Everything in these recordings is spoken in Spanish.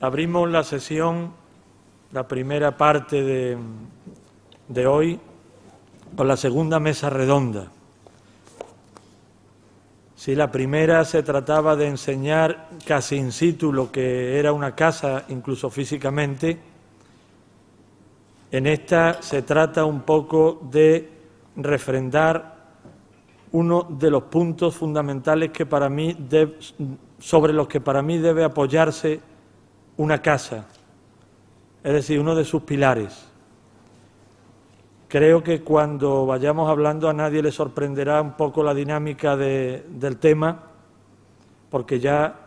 Abrimos la sesión, la primera parte de hoy, con la segunda mesa redonda. Si la primera se trataba de enseñar casi in situ lo que era una casa, incluso físicamente, en esta se trata un poco de refrendar uno de los puntos fundamentales que para mí sobre los que para mí debe apoyarse una casa, es decir, uno de sus pilares. Creo que cuando vayamos hablando a nadie le sorprenderá un poco la dinámica del tema, porque ya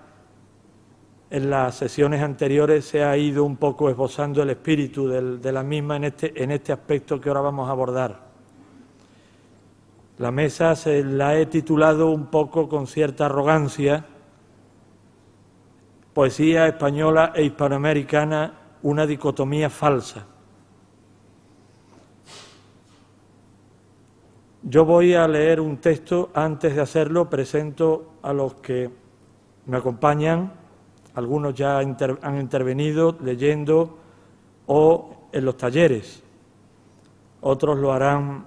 en las sesiones anteriores se ha ido un poco esbozando el espíritu de la misma en este aspecto que ahora vamos a abordar. La mesa se la he titulado un poco con cierta arrogancia: Poesía española e hispanoamericana, una dicotomía falsa. Yo voy a leer un texto. Antes de hacerlo, presento a los que me acompañan. Algunos ya han intervenido leyendo o en los talleres. Otros lo harán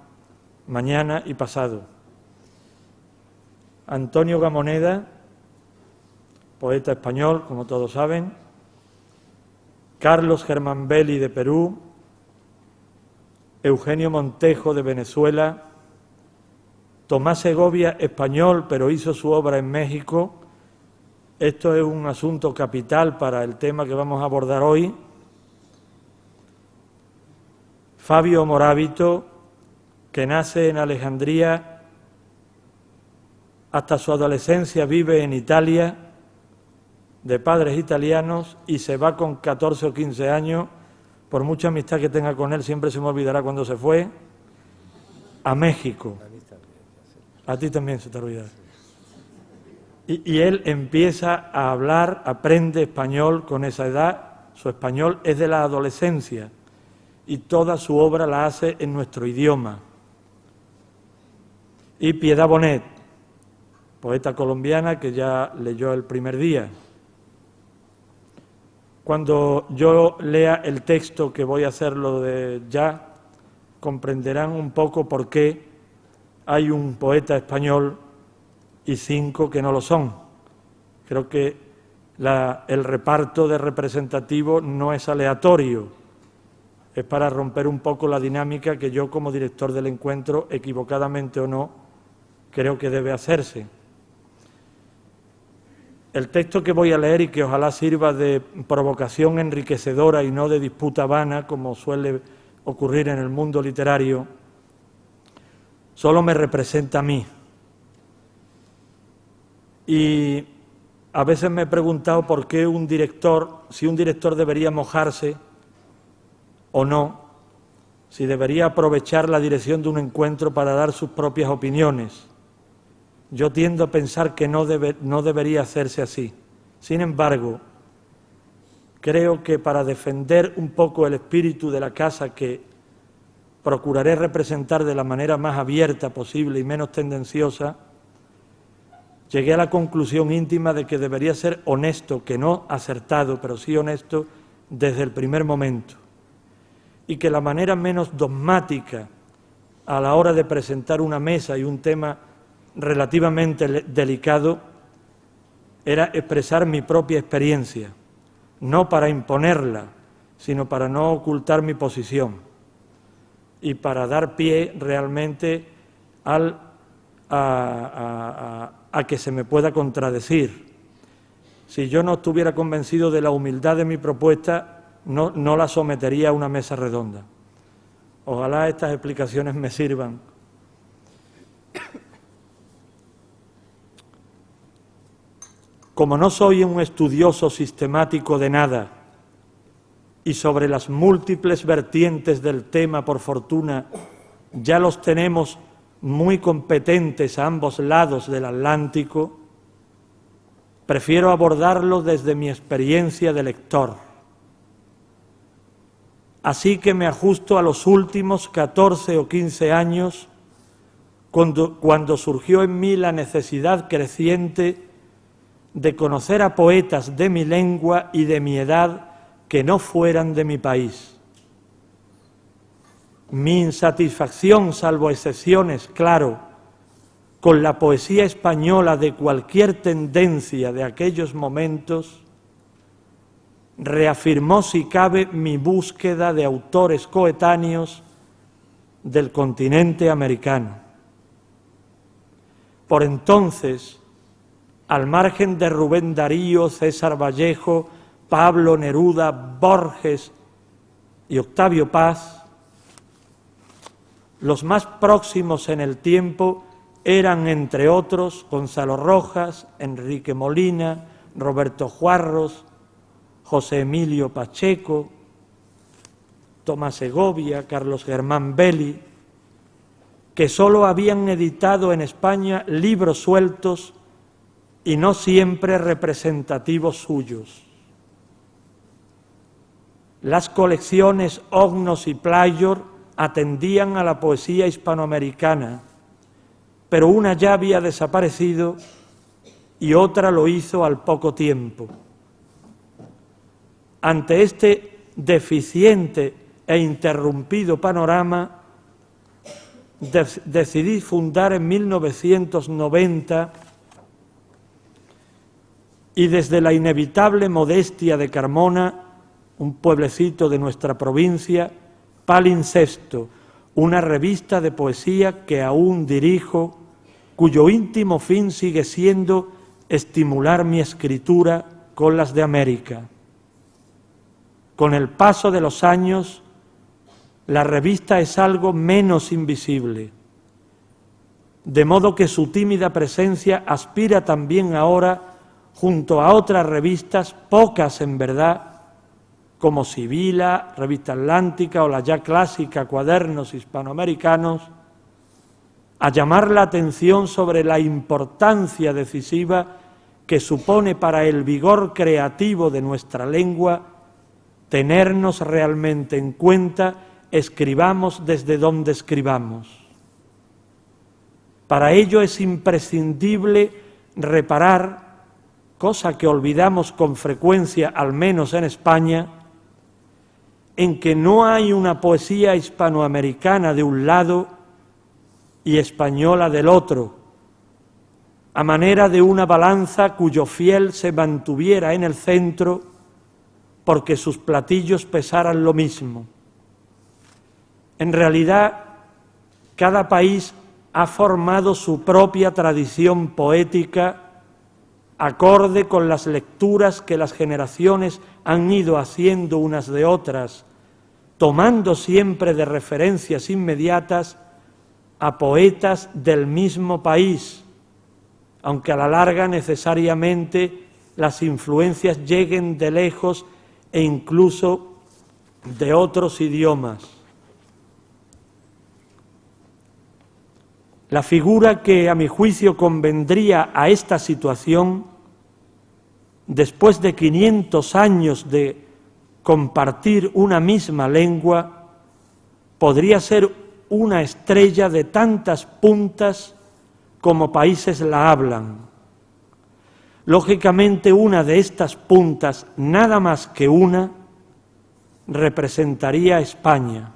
mañana y pasado. Antonio Gamoneda, poeta español, como todos saben. Carlos Germán Belli, de Perú. Eugenio Montejo, de Venezuela. Tomás Segovia, español, pero hizo su obra en México. Esto es un asunto capital para el tema que vamos a abordar hoy. Fabio Morábito, que nace en Alejandría, hasta su adolescencia vive en Italia, de padres italianos, y se va con 14 o 15 años, por mucha amistad que tenga con él, siempre se me olvidará cuando se fue, a México. A ti también se te olvidará. Y él empieza a hablar, aprende español con esa edad. Su español es de la adolescencia y toda su obra la hace en nuestro idioma. Y Piedad Bonet, poeta colombiana que ya leyó el primer día. Cuando yo lea el texto, que voy a hacerlo de ya, comprenderán un poco por qué hay un poeta español y 5 que no lo son. Creo que el reparto de representativo no es aleatorio, es para romper un poco la dinámica que yo, como director del encuentro, equivocadamente o no, creo que debe hacerse. El texto que voy a leer, y que ojalá sirva de provocación enriquecedora y no de disputa vana, como suele ocurrir en el mundo literario, solo me representa a mí. Y a veces me he preguntado por qué si un director debería mojarse o no, si debería aprovechar la dirección de un encuentro para dar sus propias opiniones. Yo tiendo a pensar que no debería hacerse así. Sin embargo, creo que para defender un poco el espíritu de la casa, que procuraré representar de la manera más abierta posible y menos tendenciosa, llegué a la conclusión íntima de que debería ser honesto, que no acertado, pero sí honesto desde el primer momento, y que la manera menos dogmática a la hora de presentar una mesa y un tema relativamente delicado era expresar mi propia experiencia, no para imponerla, sino para no ocultar mi posición y para dar pie realmente a que se me pueda contradecir. Si yo no estuviera convencido de la humildad de mi propuesta, no la sometería a una mesa redonda. Ojalá estas explicaciones me sirvan. Como no soy un estudioso sistemático de nada, y sobre las múltiples vertientes del tema, por fortuna, ya los tenemos muy competentes a ambos lados del Atlántico, prefiero abordarlo desde mi experiencia de lector. Así que me ajusto a los últimos 14 o 15 años, cuando surgió en mí la necesidad creciente de conocer a poetas de mi lengua y de mi edad que no fueran de mi país. Mi insatisfacción, salvo excepciones, claro, con la poesía española de cualquier tendencia de aquellos momentos, reafirmó, si cabe, mi búsqueda de autores coetáneos del continente americano. Por entonces, al margen de Rubén Darío, César Vallejo, Pablo Neruda, Borges y Octavio Paz, los más próximos en el tiempo eran, entre otros, Gonzalo Rojas, Enrique Molina, Roberto Juarros, José Emilio Pacheco, Tomás Segovia, Carlos Germán Belli, que sólo habían editado en España libros sueltos y no siempre representativos suyos. Las colecciones Ognos y Playor atendían a la poesía hispanoamericana, pero una ya había desaparecido y otra lo hizo al poco tiempo. Ante este deficiente e interrumpido panorama, decidí fundar en 1990, y desde la inevitable modestia de Carmona, un pueblecito de nuestra provincia, Palincesto, una revista de poesía que aún dirijo, cuyo íntimo fin sigue siendo estimular mi escritura con las de América. Con el paso de los años, la revista es algo menos invisible, de modo que su tímida presencia aspira también ahora, junto a otras revistas, pocas en verdad, como Sibila, Revista Atlántica o la ya clásica Cuadernos Hispanoamericanos, a llamar la atención sobre la importancia decisiva que supone para el vigor creativo de nuestra lengua tenernos realmente en cuenta, escribamos desde donde escribamos. Para ello es imprescindible reparar, cosa que olvidamos con frecuencia, al menos en España, en que no hay una poesía hispanoamericana de un lado y española del otro, a manera de una balanza cuyo fiel se mantuviera en el centro porque sus platillos pesaran lo mismo. En realidad, cada país ha formado su propia tradición poética acorde con las lecturas que las generaciones han ido haciendo unas de otras, tomando siempre de referencias inmediatas a poetas del mismo país, aunque a la larga necesariamente las influencias lleguen de lejos e incluso de otros idiomas. La figura que a mi juicio convendría a esta situación, después de 500 años de compartir una misma lengua, podría ser una estrella de tantas puntas como países la hablan. Lógicamente, una de estas puntas, nada más que una, representaría a España.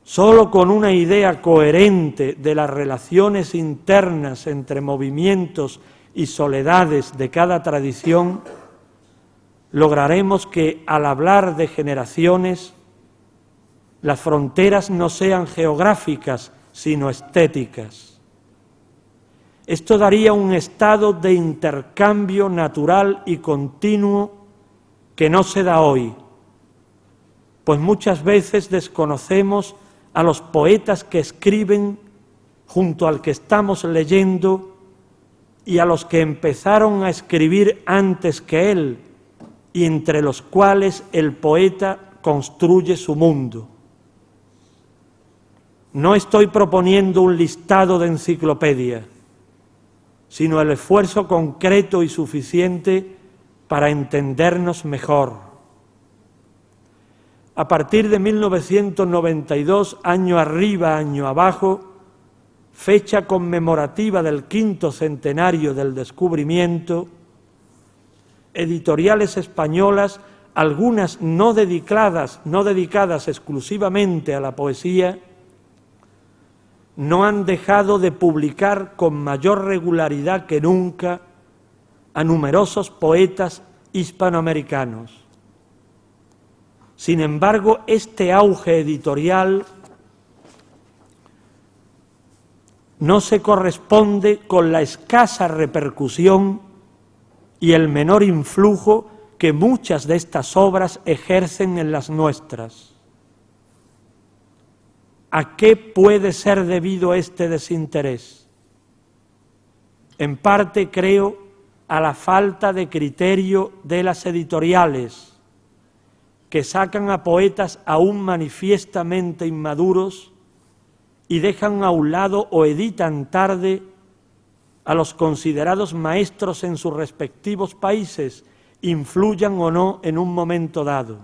Solo con una idea coherente de las relaciones internas entre movimientos y soledades de cada tradición, lograremos que, al hablar de generaciones, las fronteras no sean geográficas, sino estéticas. Esto daría un estado de intercambio natural y continuo que no se da hoy, pues muchas veces desconocemos a los poetas que escriben junto al que estamos leyendo y a los que empezaron a escribir antes que él y entre los cuales el poeta construye su mundo. No estoy proponiendo un listado de enciclopedia, sino el esfuerzo concreto y suficiente para entendernos mejor. A partir de 1992, año arriba, año abajo, fecha conmemorativa del 5º centenario del descubrimiento, editoriales españolas, algunas no dedicadas exclusivamente a la poesía, no han dejado de publicar con mayor regularidad que nunca a numerosos poetas hispanoamericanos. Sin embargo, este auge editorial no se corresponde con la escasa repercusión y el menor influjo que muchas de estas obras ejercen en las nuestras. ¿A qué puede ser debido este desinterés? En parte, creo, a la falta de criterio de las editoriales, que sacan a poetas aún manifiestamente inmaduros y dejan a un lado o editan tarde a los considerados maestros en sus respectivos países, influyan o no en un momento dado.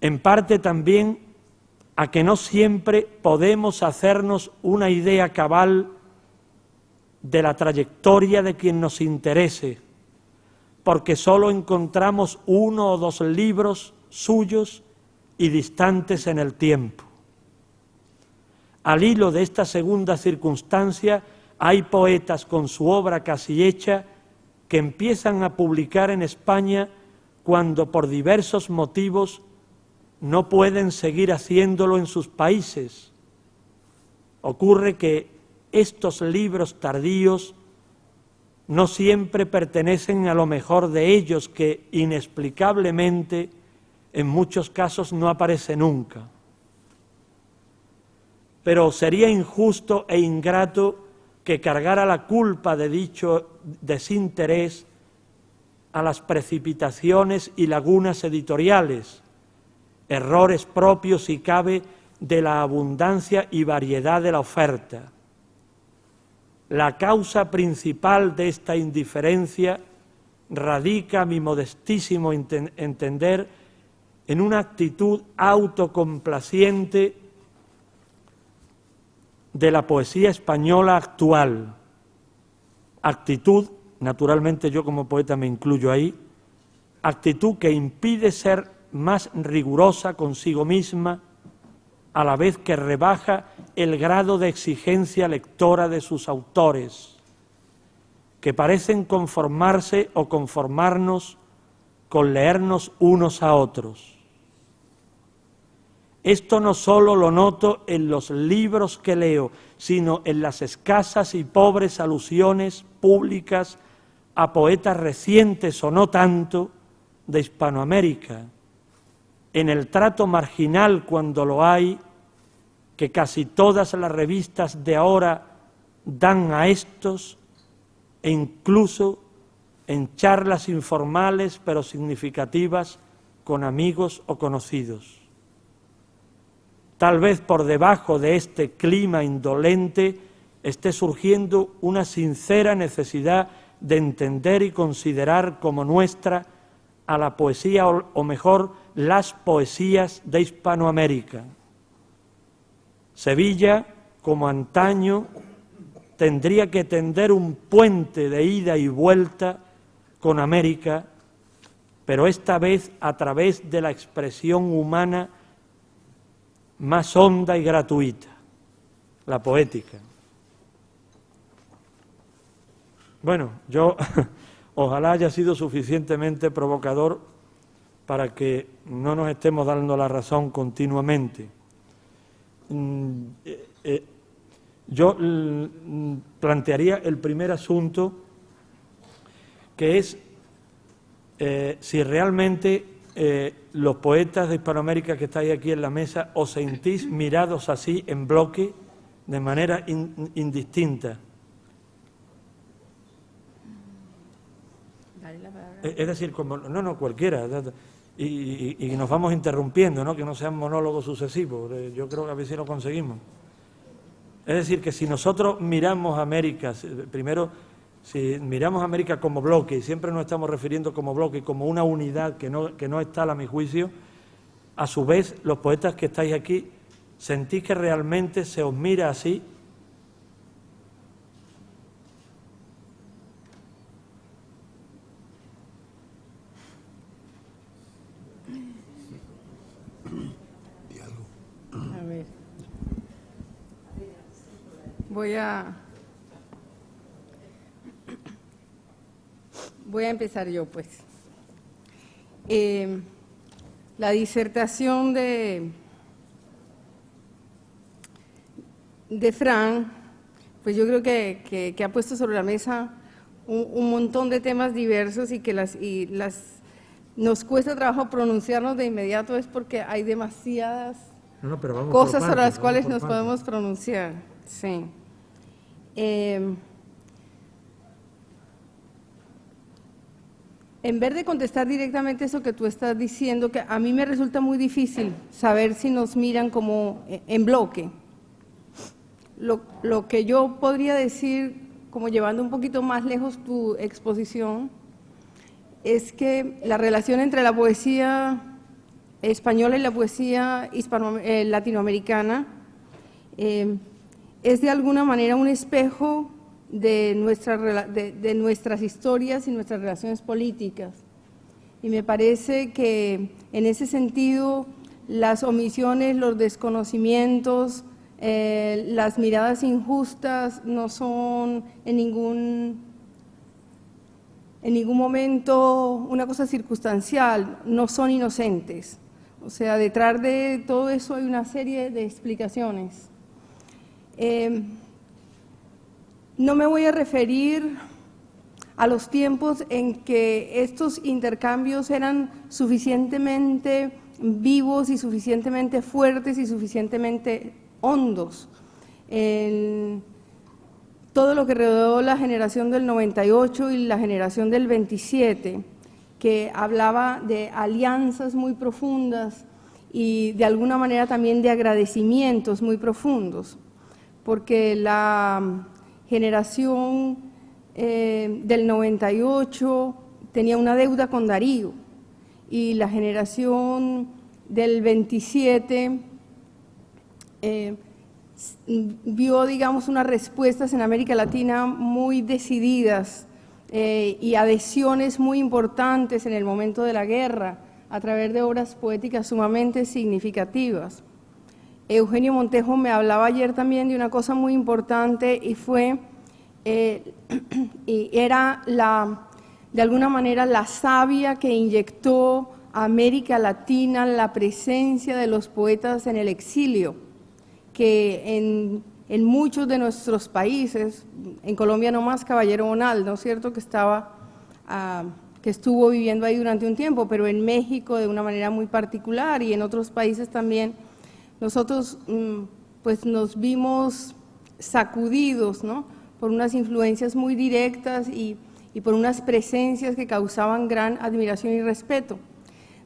En parte también a que no siempre podemos hacernos una idea cabal de la trayectoria de quien nos interese, porque solo encontramos 1 o 2 libros suyos y distantes en el tiempo. Al hilo de esta segunda circunstancia, hay poetas con su obra casi hecha que empiezan a publicar en España cuando por diversos motivos no pueden seguir haciéndolo en sus países. Ocurre que estos libros tardíos no siempre pertenecen a lo mejor de ellos, que inexplicablemente en muchos casos no aparece nunca. Pero sería injusto e ingrato que cargara la culpa de dicho desinterés a las precipitaciones y lagunas editoriales, errores propios, si cabe, de la abundancia y variedad de la oferta. La causa principal de esta indiferencia radica, a mi modestísimo entender, en una actitud autocomplaciente de la poesía española actual. Actitud, naturalmente yo como poeta me incluyo ahí, actitud que impide ser más rigurosa consigo misma, a la vez que rebaja el grado de exigencia lectora de sus autores, que parecen conformarse o conformarnos con leernos unos a otros. Esto no solo lo noto en los libros que leo, sino en las escasas y pobres alusiones públicas a poetas recientes o no tanto de Hispanoamérica, en el trato marginal, cuando lo hay, que casi todas las revistas de ahora dan a estos, e incluso en charlas informales pero significativas con amigos o conocidos. Tal vez por debajo de este clima indolente esté surgiendo una sincera necesidad de entender y considerar como nuestra a la poesía, o mejor, las poesías de Hispanoamérica. Sevilla, como antaño, tendría que tender un puente de ida y vuelta con América, pero esta vez a través de la expresión humana más honda y gratuita, la poética. Bueno, yo ojalá haya sido suficientemente provocador para que no nos estemos dando la razón continuamente. Yo plantearía el primer asunto, que es si realmente los poetas de Hispanoamérica que estáis aquí en la mesa os sentís mirados así en bloque, de manera indistinta. Es decir, como no cualquiera, y nos vamos interrumpiendo, ¿no? Que no sean monólogos sucesivos. Yo creo que a ver si lo conseguimos. Es decir, que si nosotros miramos a América, primero, si miramos a América como bloque, y siempre nos estamos refiriendo como bloque, como una unidad que no es tal a mi juicio, a su vez los poetas que estáis aquí ¿Sentís que realmente se os mira así? A ver. Voy a empezar yo, pues. La disertación de Fran, pues yo creo que ha puesto sobre la mesa un montón de temas diversos y que nos cuesta trabajo pronunciarnos de inmediato, es porque hay demasiadas Pero vamos cosas por sobre las partes, cuales vamos nos por podemos partes. pronunciar. Sí. En vez de contestar directamente eso que tú estás diciendo, que a mí me resulta muy difícil saber si nos miran como en bloque. Lo que yo podría decir, como llevando un poquito más lejos tu exposición, es que la relación entre la poesía española y la poesía latinoamericana es de alguna manera un espejo de nuestras historias y nuestras relaciones políticas. Y me parece que en ese sentido las omisiones, los desconocimientos, las miradas injustas no son en ningún momento una cosa circunstancial, no son inocentes. O sea, detrás de todo eso hay una serie de explicaciones. No me voy a referir a los tiempos en que estos intercambios eran suficientemente vivos y suficientemente fuertes y suficientemente hondos. Todo lo que rodeó la generación del 98 y la generación del 27, que hablaba de alianzas muy profundas y de alguna manera también de agradecimientos muy profundos, porque la generación del 98 tenía una deuda con Darío y la generación del 27 vio, digamos, unas respuestas en América Latina muy decididas y adhesiones muy importantes en el momento de la guerra a través de obras poéticas sumamente significativas. Eugenio Montejo me hablaba ayer también de una cosa muy importante y era de alguna manera la savia que inyectó a América Latina la presencia de los poetas en el exilio, que en muchos de nuestros países, en Colombia no más Caballero Bonal, ¿no es cierto?, que estuvo viviendo ahí durante un tiempo, pero en México de una manera muy particular y en otros países también, nosotros pues nos vimos sacudidos, ¿no?, por unas influencias muy directas y por unas presencias que causaban gran admiración y respeto.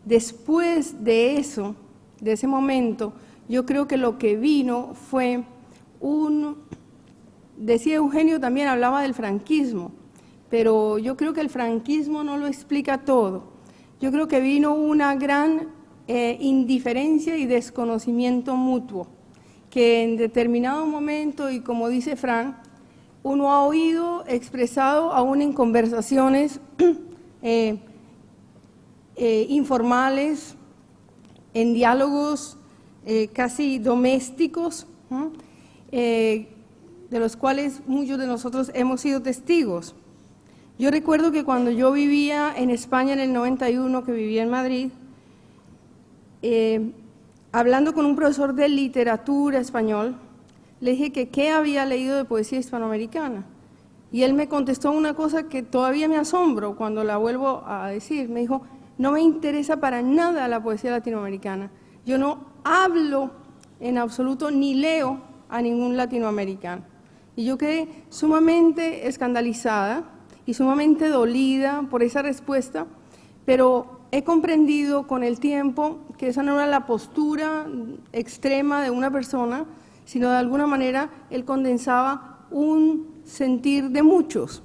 Después de eso, de ese momento, yo creo que lo que vino fue decía Eugenio, también hablaba del franquismo, pero yo creo que el franquismo no lo explica todo. Yo creo que vino una gran indiferencia y desconocimiento mutuo, que en determinado momento, y como dice Fran, uno ha oído expresado aún en conversaciones informales, en diálogos casi domésticos, ¿no?, de los cuales muchos de nosotros hemos sido testigos. Yo recuerdo que cuando yo vivía en España en el 91, que vivía en Madrid, hablando con un profesor de literatura español, le dije que qué había leído de poesía hispanoamericana. Y él me contestó una cosa que todavía me asombro cuando la vuelvo a decir. Me dijo, no me interesa para nada la poesía latinoamericana. Yo no hablo en absoluto ni leo a ningún latinoamericano. Y yo quedé sumamente escandalizada y sumamente dolida por esa respuesta, pero he comprendido con el tiempo que esa no era la postura extrema de una persona, sino de alguna manera él condensaba un sentir de muchos.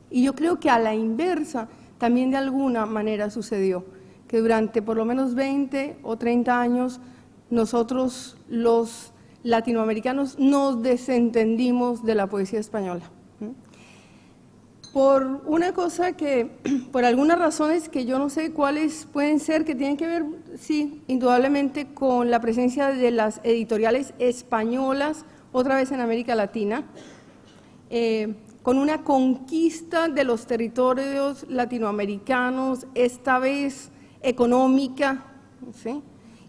Y yo creo que a la inversa también de alguna manera sucedió, que durante por lo menos 20 o 30 años nosotros los latinoamericanos nos desentendimos de la poesía española. Por una cosa que, por algunas razones que yo no sé cuáles pueden ser, que tienen que ver, sí, indudablemente con la presencia de las editoriales españolas, otra vez en América Latina, con una conquista de los territorios latinoamericanos, esta vez económica, ¿sí?,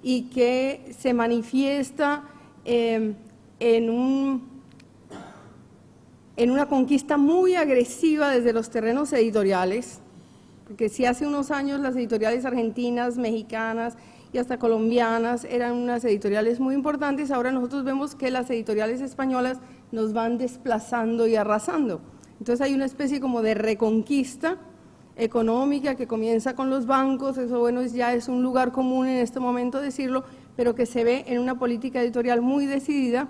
y que se manifiesta en una conquista muy agresiva desde los terrenos editoriales, porque si hace unos años las editoriales argentinas, mexicanas y hasta colombianas eran unas editoriales muy importantes, ahora nosotros vemos que las editoriales españolas nos van desplazando y arrasando. Entonces hay una especie como de reconquista económica que comienza con los bancos, eso bueno, ya es un lugar común en este momento decirlo, pero que se ve en una política editorial muy decidida.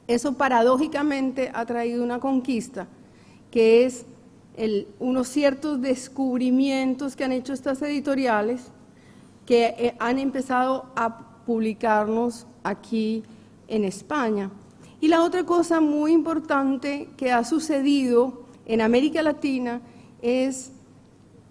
Eso paradójicamente ha traído una conquista, que es unos ciertos descubrimientos que han hecho estas editoriales, que han empezado a publicarnos aquí en España. Y la otra cosa muy importante que ha sucedido en América Latina es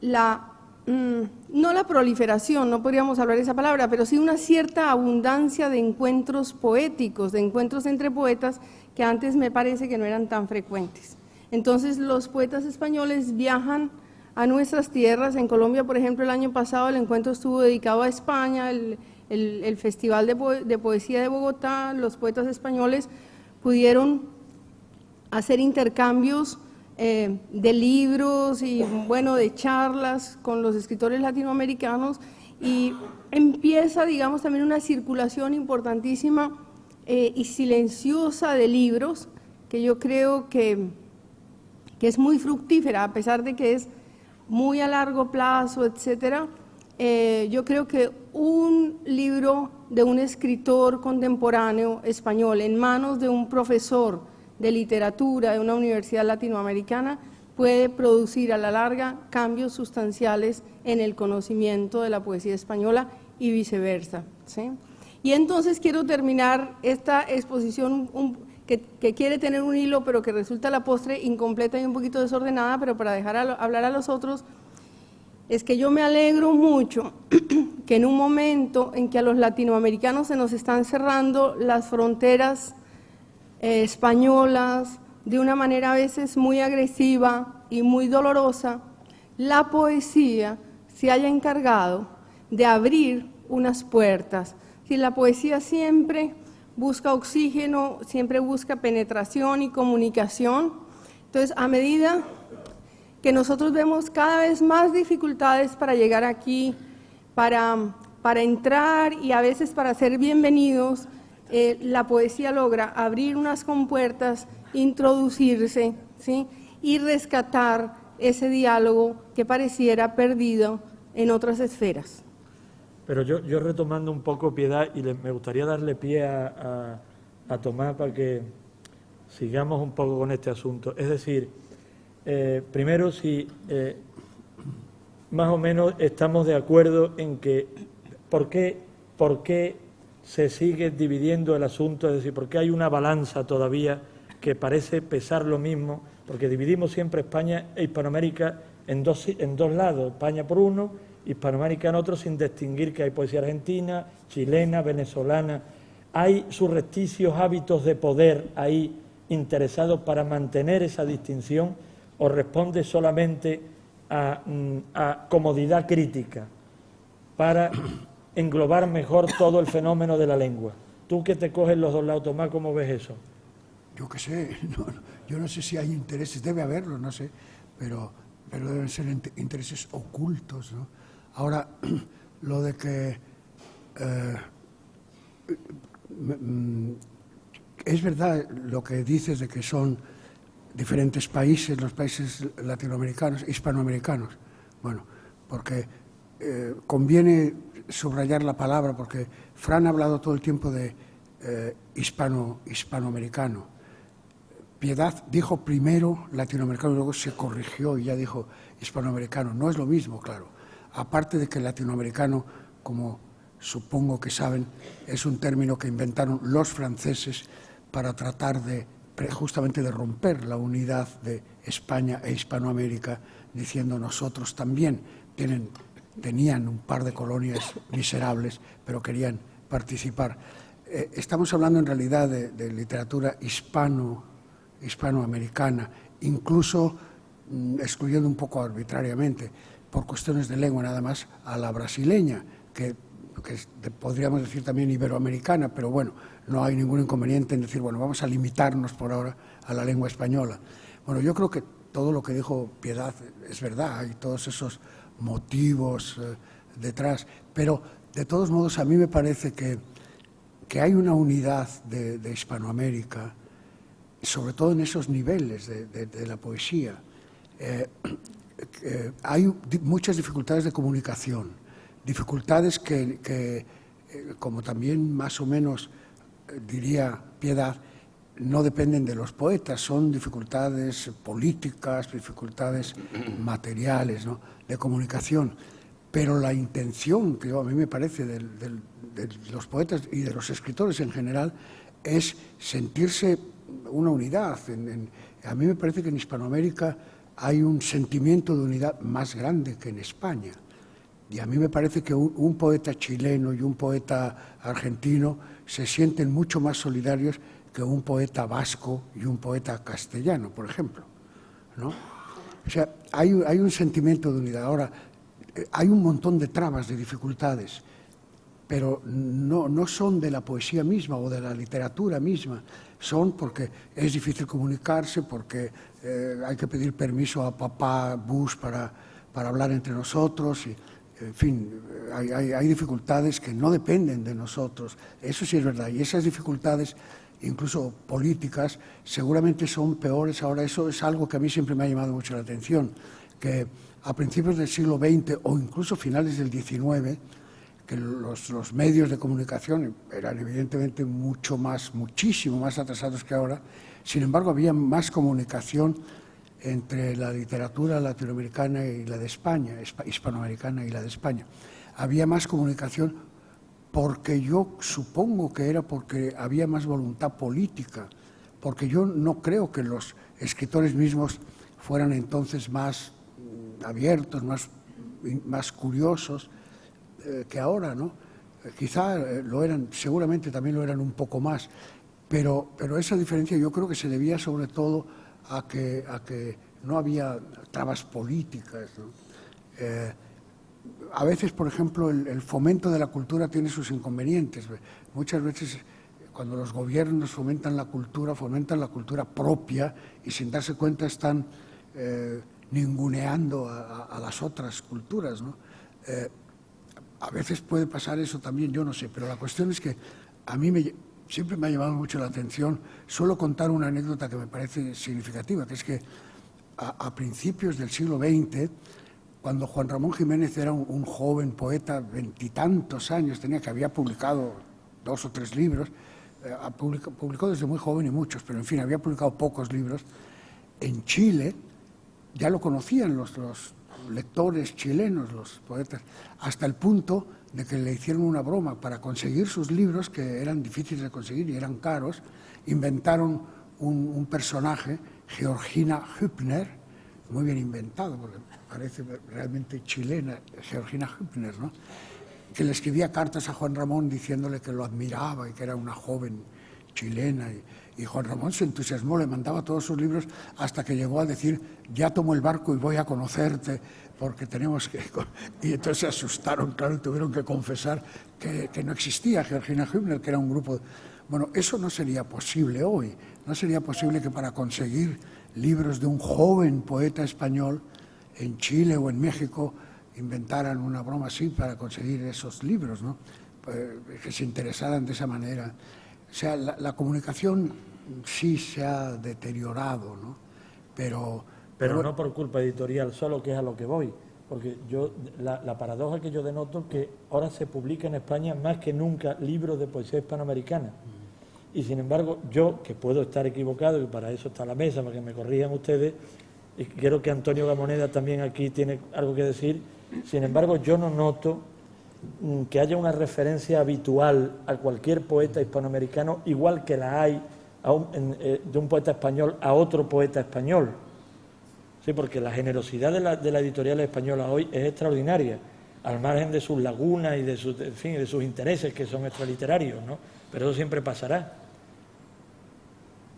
no la proliferación, no podríamos hablar de esa palabra, pero sí una cierta abundancia de encuentros poéticos, de encuentros entre poetas que antes me parece que no eran tan frecuentes. Entonces los poetas españoles viajan a nuestras tierras. En Colombia, por ejemplo, el año pasado el encuentro estuvo dedicado a España, el Festival de Poesía de Bogotá. Los poetas españoles pudieron hacer intercambios de libros y bueno, de charlas con los escritores latinoamericanos, y empieza, digamos, también una circulación importantísima y silenciosa de libros, que yo creo que es muy fructífera, a pesar de que es muy a largo plazo, etcétera. Yo creo que un libro de un escritor contemporáneo español en manos de un profesor de literatura de una universidad latinoamericana puede producir a la larga cambios sustanciales en el conocimiento de la poesía española y viceversa, ¿sí? Y entonces quiero terminar esta exposición que quiere tener un hilo, pero que resulta a la postre incompleta y un poquito desordenada, pero para dejar hablar a los otros, es que yo me alegro mucho que en un momento en que a los latinoamericanos se nos están cerrando las fronteras españolas de una manera a veces muy agresiva y muy dolorosa, la poesía se haya encargado de abrir unas puertas. Si la poesía siempre busca oxígeno, siempre busca penetración y comunicación, entonces a medida que nosotros vemos cada vez más dificultades para llegar aquí, para entrar y a veces para ser bienvenidos, la poesía logra abrir unas compuertas, introducirse, ¿sí?, y rescatar ese diálogo que pareciera perdido en otras esferas. Pero yo retomando un poco, Piedad, y me gustaría darle pie a Tomás para que sigamos un poco con este asunto. Es decir, primero, si más o menos estamos de acuerdo en que ¿por qué se sigue dividiendo el asunto? Es decir, ¿por qué hay una balanza todavía que parece pesar lo mismo? Porque dividimos siempre España e Hispanoamérica en dos lados, España por uno, Hispanoamérica en otro, sin distinguir que hay poesía argentina, chilena, venezolana. ¿Hay surrepticios hábitos de poder ahí interesados para mantener esa distinción, o responde solamente a comodidad crítica para englobar mejor todo el fenómeno de la lengua? Tú que te coges los dos lados, Tomás, ¿cómo ves eso? Yo qué sé, yo no sé si hay intereses, debe haberlos, no sé, pero deben ser intereses ocultos, ¿no? Ahora, lo de que es verdad lo que dices de que son diferentes países, los países latinoamericanos, hispanoamericanos. Bueno, porque conviene subrayar la palabra, porque Fran ha hablado todo el tiempo de hispanoamericano. Piedad dijo primero latinoamericano y luego se corrigió y ya dijo hispanoamericano. No es lo mismo, claro. Aparte de que el latinoamericano, como supongo que saben, es un término que inventaron los franceses para tratar de justamente de romper la unidad de España e Hispanoamérica, diciendo nosotros también tenían un par de colonias miserables, pero querían participar. Estamos hablando en realidad de literatura hispanoamericana, incluso excluyendo un poco arbitrariamente, por cuestiones de lengua nada más, a la brasileña, que podríamos decir también iberoamericana, pero bueno, no hay ningún inconveniente en decir, bueno, vamos a limitarnos por ahora a la lengua española. Bueno, yo creo que todo lo que dijo Piedad es verdad, hay todos esos motivos detrás, pero de todos modos a mí me parece que hay una unidad de Hispanoamérica, sobre todo en esos niveles de la poesía. Hay muchas dificultades de comunicación, dificultades que como también más o menos diría Piedad, no dependen de los poetas, son dificultades políticas, dificultades materiales, ¿no?, de comunicación. Pero la intención, que a mí me parece de los poetas y de los escritores en general, es sentirse una unidad. A mí me parece que en Hispanoamérica hay un sentimiento de unidad más grande que en España. Y a mí me parece que un poeta chileno y un poeta argentino se sienten mucho más solidarios que un poeta vasco y un poeta castellano, por ejemplo, ¿no? O sea, hay un sentimiento de unidad. Ahora, hay un montón de trabas, de dificultades, pero no son de la poesía misma o de la literatura misma, son porque es difícil comunicarse, porque hay que pedir permiso a papá Bush para hablar entre nosotros, y, en fin, hay dificultades que no dependen de nosotros, eso sí es verdad, y esas dificultades, incluso políticas, seguramente son peores. Ahora, eso es algo que a mí siempre me ha llamado mucho la atención, que a principios del siglo XX o incluso finales del XIX, que los medios de comunicación eran evidentemente muchísimo más atrasados que ahora, sin embargo había más comunicación entre la literatura latinoamericana y la de España, hispanoamericana y la de España. Había más comunicación porque yo supongo que era porque había más voluntad política, porque yo no creo que los escritores mismos fueran entonces más abiertos, más curiosos que ahora, ¿no? Quizá lo eran, seguramente también lo eran un poco más, pero esa diferencia yo creo que se debía sobre todo a que no había trabas políticas, ¿no? A veces, por ejemplo, el fomento de la cultura tiene sus inconvenientes. Muchas veces, cuando los gobiernos fomentan la cultura propia y sin darse cuenta están ninguneando a las otras culturas, ¿no? A veces puede pasar eso también, yo no sé, pero la cuestión es que a mí siempre me ha llamado mucho la atención. Suelo contar una anécdota que me parece significativa, que es que a principios del siglo XX, cuando Juan Ramón Jiménez era un joven poeta, 20 y tantos años, que había publicado 2 o 3 libros, publicó desde muy joven y muchos, pero en fin, había publicado pocos libros. En Chile ya lo conocían los lectores chilenos, los poetas, hasta el punto de que le hicieron una broma para conseguir sus libros, que eran difíciles de conseguir y eran caros. Inventaron un personaje, Georgina Hübner, muy bien inventado, porque parece realmente chilena, Georgina Hübner, ¿no?, que le escribía cartas a Juan Ramón diciéndole que lo admiraba y que era una joven chilena, y Juan Ramón se entusiasmó, le mandaba todos sus libros, hasta que llegó a decir, ya tomo el barco y voy a conocerte, porque tenemos que... Y entonces se asustaron, claro, y tuvieron que confesar que no existía Georgina Hübner, que era un grupo... Bueno, eso no sería posible hoy, no sería posible que para conseguir libros de un joven poeta español en Chile o en México inventaran una broma así para conseguir esos libros, ¿no?, que se interesaran de esa manera. O sea, la comunicación sí se ha deteriorado, ¿no? Pero no por culpa editorial solo, que es a lo que voy, porque la paradoja que yo denoto, que ahora se publica en España más que nunca libros de poesía hispanoamericana. Y sin embargo, yo, que puedo estar equivocado, y para eso está la mesa, para que me corrijan ustedes, y creo que Antonio Gamoneda también aquí tiene algo que decir, sin embargo, yo no noto que haya una referencia habitual a cualquier poeta hispanoamericano, igual que la hay de un poeta español a otro poeta español. Sí, porque la generosidad de la editorial española hoy es extraordinaria, al margen de sus lagunas y de sus intereses que son extraliterarios, ¿no? Pero eso siempre pasará.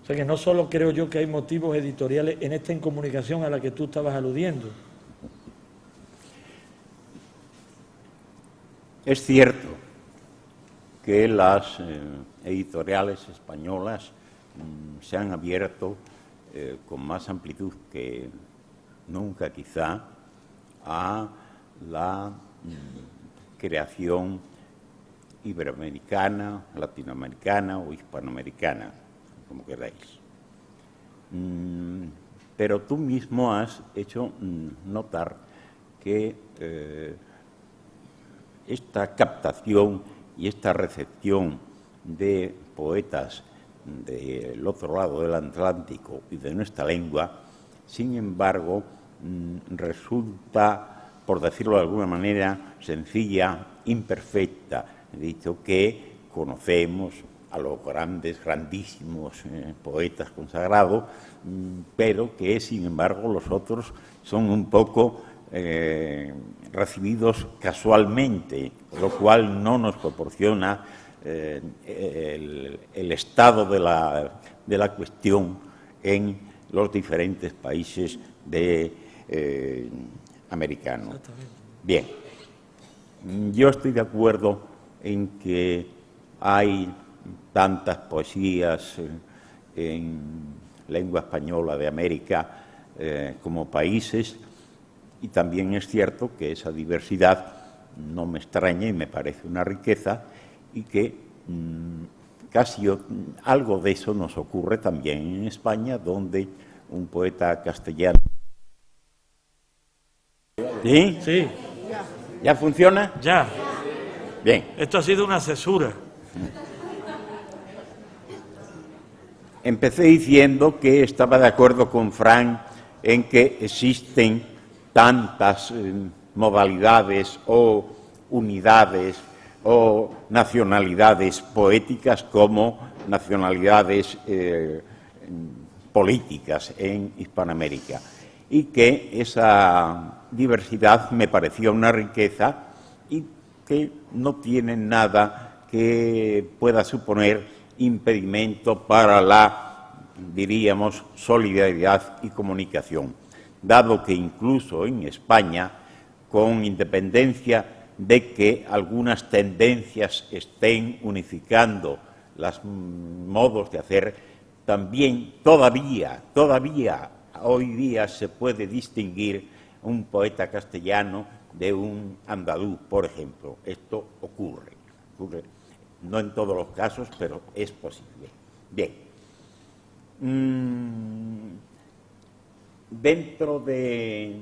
O sea que no solo creo yo que hay motivos editoriales en esta incomunicación a la que tú estabas aludiendo. Es cierto que las editoriales españolas se han abierto con más amplitud que nunca quizá a la creación iberoamericana, latinoamericana o hispanoamericana, como queráis. Pero tú mismo has hecho notar que esta captación y esta recepción de poetas del otro lado del Atlántico y de nuestra lengua, sin embargo, resulta, por decirlo de alguna manera, sencilla, imperfecta. He dicho que conocemos a los grandísimos poetas consagrados, pero que, sin embargo, los otros son un poco recibidos casualmente, lo cual no nos proporciona el estado de la cuestión en los diferentes países americanos. Bien, yo estoy de acuerdo en que hay tantas poesías en lengua española de América como países, y también es cierto que esa diversidad no me extraña y me parece una riqueza, y que casi algo de eso nos ocurre también en España, donde un poeta castellano... ¿Sí? Sí. ¿Ya funciona? Ya. Bien. Esto ha sido una cesura. Empecé diciendo que estaba de acuerdo con Frank en que existen tantas modalidades o unidades o nacionalidades poéticas como nacionalidades políticas en Hispanoamérica, y que esa diversidad me parecía una riqueza y que no tiene nada que pueda suponer impedimento para la, diríamos, solidaridad y comunicación, dado que incluso en España, con independencia de que algunas tendencias estén unificando los modos de hacer, también todavía hoy día se puede distinguir un poeta castellano de un andaluz, por ejemplo. Esto ocurre no en todos los casos, pero es posible. Bien. Dentro de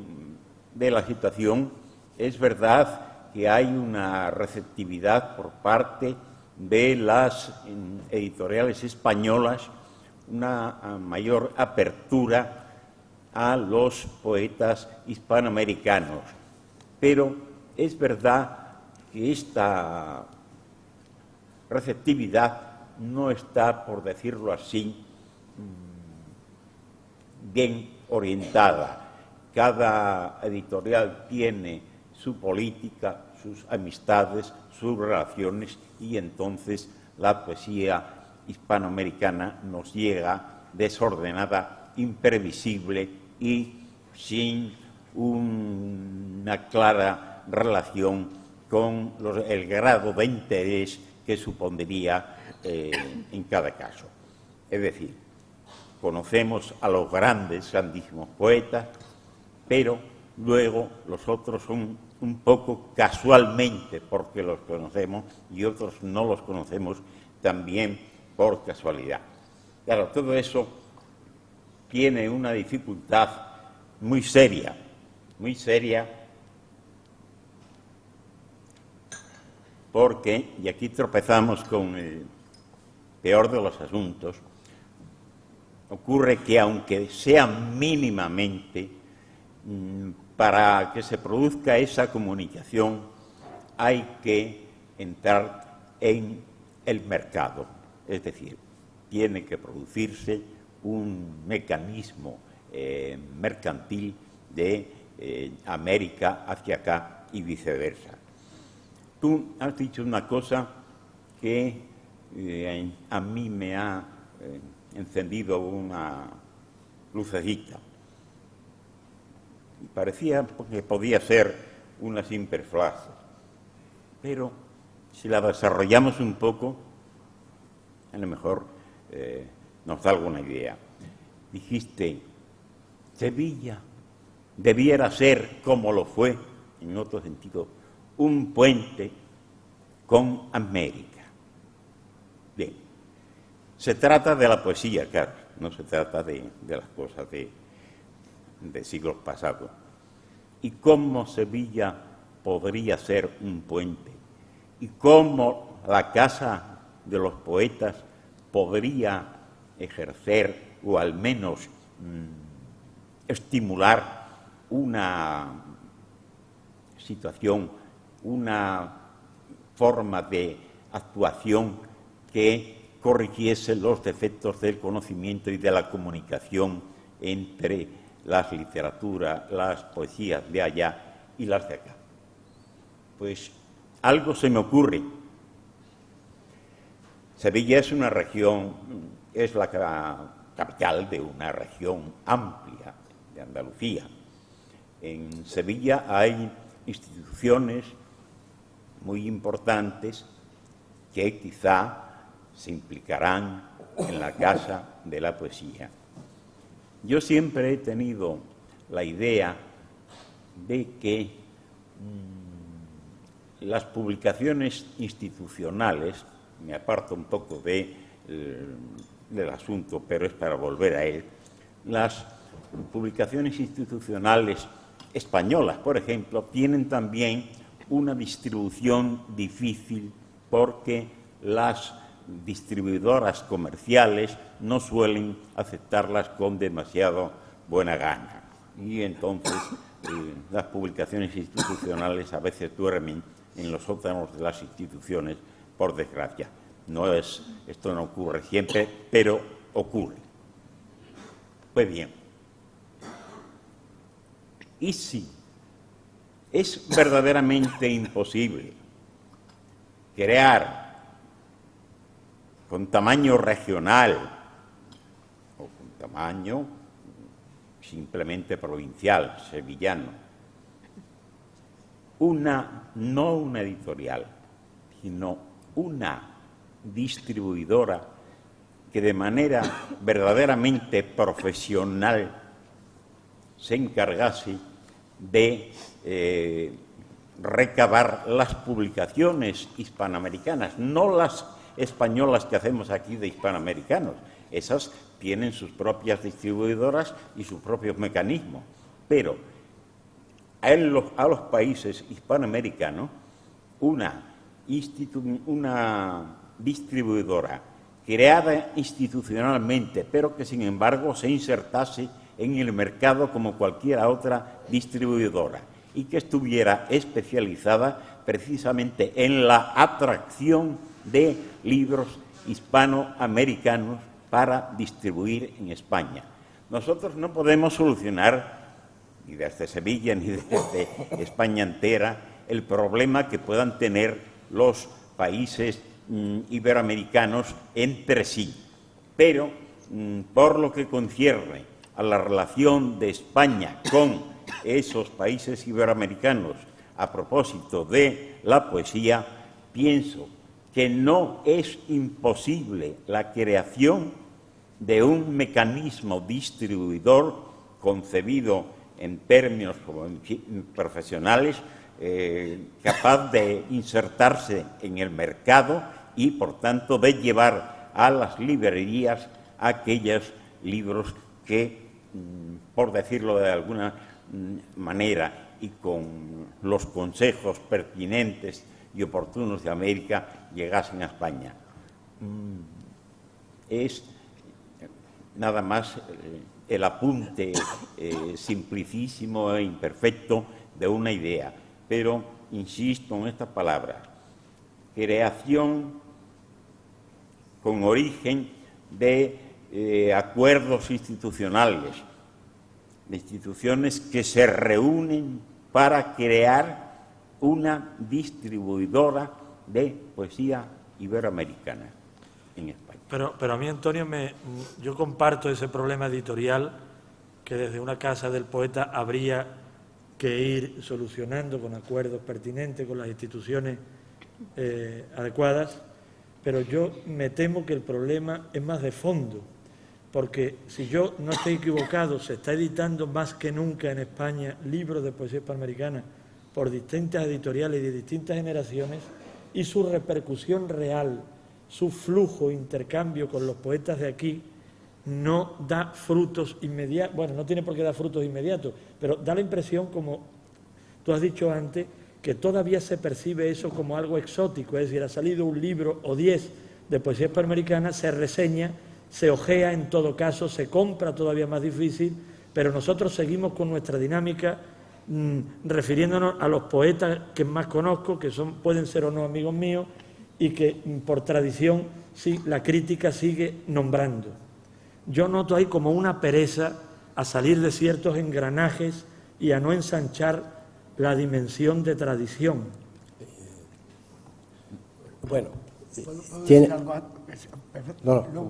la situación, es verdad que hay una receptividad por parte de las editoriales españolas, una mayor apertura a los poetas hispanoamericanos. Pero es verdad que esta receptividad no está, por decirlo así, bien orientada. Cada editorial tiene su política, sus amistades, sus relaciones, y entonces la poesía hispanoamericana nos llega desordenada, imprevisible y sin una clara relación con el grado de interés que supondría en cada caso. Es decir, conocemos a los grandísimos poetas, pero luego los otros son un poco casualmente porque los conocemos y otros no los conocemos también por casualidad. Claro, todo eso tiene una dificultad muy seria, porque, y aquí tropezamos con el peor de los asuntos, ocurre que aunque sea mínimamente, para que se produzca esa comunicación hay que entrar en el mercado, es decir, tiene que producirse un mecanismo mercantil de América hacia acá y viceversa. Tú has dicho una cosa que a mí me ha encendido una lucecita. Parecía que podía ser una simple frase, pero si la desarrollamos un poco, a lo mejor nos da alguna idea. Dijiste, Sevilla debiera ser, como lo fue, en otro sentido, un puente con América. Bien, se trata de la poesía, claro, no se trata de las cosas de siglos pasados. ¿Y cómo Sevilla podría ser un puente? ¿Y cómo la Casa de los Poetas podría ejercer o al menos estimular una situación, una forma de actuación que corrigiese los defectos del conocimiento y de la comunicación entre las literaturas, las poesías de allá y las de acá? Pues algo se me ocurre. Sevilla es una región, es la capital de una región amplia de Andalucía. En Sevilla hay instituciones muy importantes que quizá se implicarán en la Casa de la Poesía. Yo siempre he tenido la idea de que las publicaciones institucionales, me aparto un poco del asunto, pero es para volver a él, las publicaciones institucionales españolas, por ejemplo, tienen también una distribución difícil porque las distribuidoras comerciales no suelen aceptarlas con demasiado buena gana. Y entonces las publicaciones institucionales a veces duermen en los sótanos de las instituciones, por desgracia. Esto no ocurre siempre, pero ocurre. Pues bien, ¿y si es verdaderamente imposible crear con tamaño regional o con tamaño simplemente provincial, sevillano, no una editorial, sino una distribuidora que de manera verdaderamente profesional se encargase de recabar las publicaciones hispanoamericanas, no las españolas que hacemos aquí de hispanoamericanos. Esas tienen sus propias distribuidoras y sus propios mecanismos, pero a los países hispanoamericanos una distribuidora creada institucionalmente, pero que sin embargo se insertase en el mercado como cualquier otra distribuidora y que estuviera especializada precisamente en la atracción de libros hispanoamericanos para distribuir en España. Nosotros no podemos solucionar, ni desde Sevilla ni desde España entera, el problema que puedan tener los países iberoamericanos entre sí. Pero, por lo que concierne a la relación de España con esos países iberoamericanos a propósito de la poesía, pienso que no es imposible la creación de un mecanismo distribuidor concebido en términos profesionales, capaz de insertarse en el mercado y, por tanto, de llevar a las librerías aquellos libros que, por decirlo de alguna manera y con los consejos pertinentes y oportunos de América, llegasen a España. Es nada más el apunte simplicísimo e imperfecto de una idea, pero insisto en estas palabras, creación con origen de acuerdos institucionales, de instituciones que se reúnen para crear una distribuidora de poesía iberoamericana en España. Pero a mí, Antonio, yo comparto ese problema editorial que desde una casa del poeta habría que ir solucionando con acuerdos pertinentes con las instituciones adecuadas, pero yo me temo que el problema es más de fondo, porque si yo no estoy equivocado, se está editando más que nunca en España libros de poesía hispanoamericana por distintas editoriales y de distintas generaciones, y su repercusión real, su flujo, intercambio con los poetas de aquí, no da frutos inmediatos. Bueno, no tiene por qué dar frutos inmediatos, pero da la impresión, como tú has dicho antes, que todavía se percibe eso como algo exótico, es decir, ha salido un libro o 10 de poesía hispanoamericana, se reseña, se ojea en todo caso, se compra todavía más difícil, pero nosotros seguimos con nuestra dinámica refiriéndonos a los poetas que más conozco, que pueden ser o no amigos míos, y que por tradición sí, la crítica sigue nombrando. Yo noto ahí como una pereza a salir de ciertos engranajes y a no ensanchar la dimensión de tradición. Bueno, ¿Puedo tiene... decir algo? No.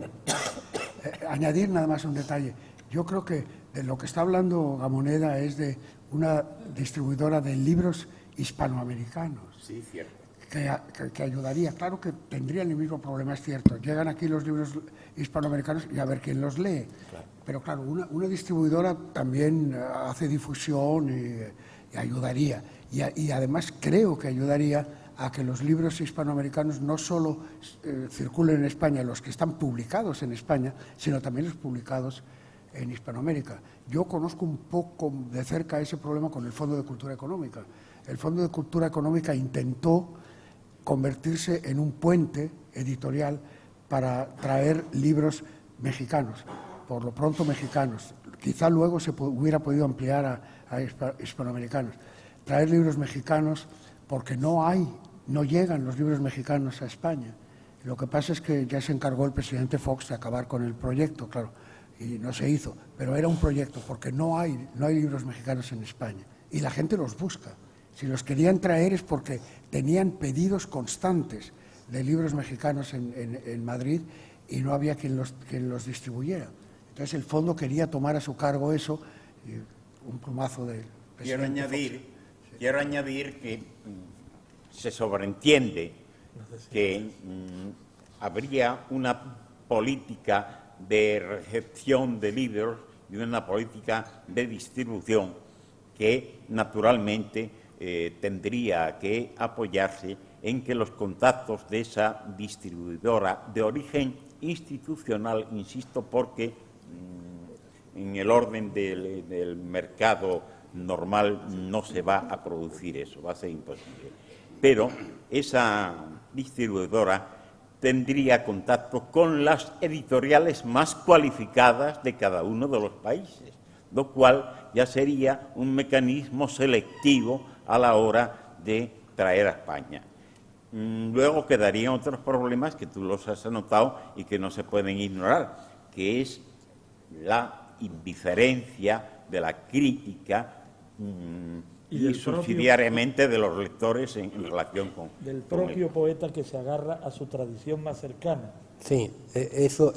Añadir nada más un detalle. Yo creo que de lo que está hablando Gamoneda es de una distribuidora de libros hispanoamericanos. Sí, cierto. Que ayudaría. Claro que tendrían el mismo problema, es cierto. Llegan aquí los libros hispanoamericanos y a ver quién los lee. Claro. Pero claro, una distribuidora también hace difusión y ayudaría. Y además creo que ayudaría a que los libros hispanoamericanos no solo circulen en España, los que están publicados en España, sino también los publicados en Hispanoamérica. Yo conozco un poco de cerca ese problema con el Fondo de Cultura Económica. El Fondo de Cultura Económica intentó convertirse en un puente editorial para traer libros mexicanos, por lo pronto mexicanos. Quizá luego se hubiera podido ampliar a hispanoamericanos. Traer libros mexicanos porque no llegan los libros mexicanos a España. Lo que pasa es que ya se encargó el presidente Fox de acabar con el proyecto, claro, y no se hizo, pero era un proyecto porque no hay libros mexicanos en España y la gente los busca. Si los querían traer es porque tenían pedidos constantes de libros mexicanos en Madrid y no había quien los distribuyera. Entonces el fondo quería tomar a su cargo eso, un plumazo del presidente. Quiero añadir que se sobreentiende que habría una política de recepción de libros y una política de distribución que naturalmente tendría que apoyarse en que los contactos de esa distribuidora de origen institucional, insisto, porque en el orden del mercado normal no se va a producir eso, va a ser imposible. Pero esa distribuidora tendría contacto con las editoriales más cualificadas de cada uno de los países, lo cual ya sería un mecanismo selectivo a la hora de traer a España. Luego quedarían otros problemas que tú los has anotado y que no se pueden ignorar, que es la indiferencia de la crítica y subsidiariamente de los lectores en relación con... Del propio poeta que se agarra a su tradición más cercana. Sí, eso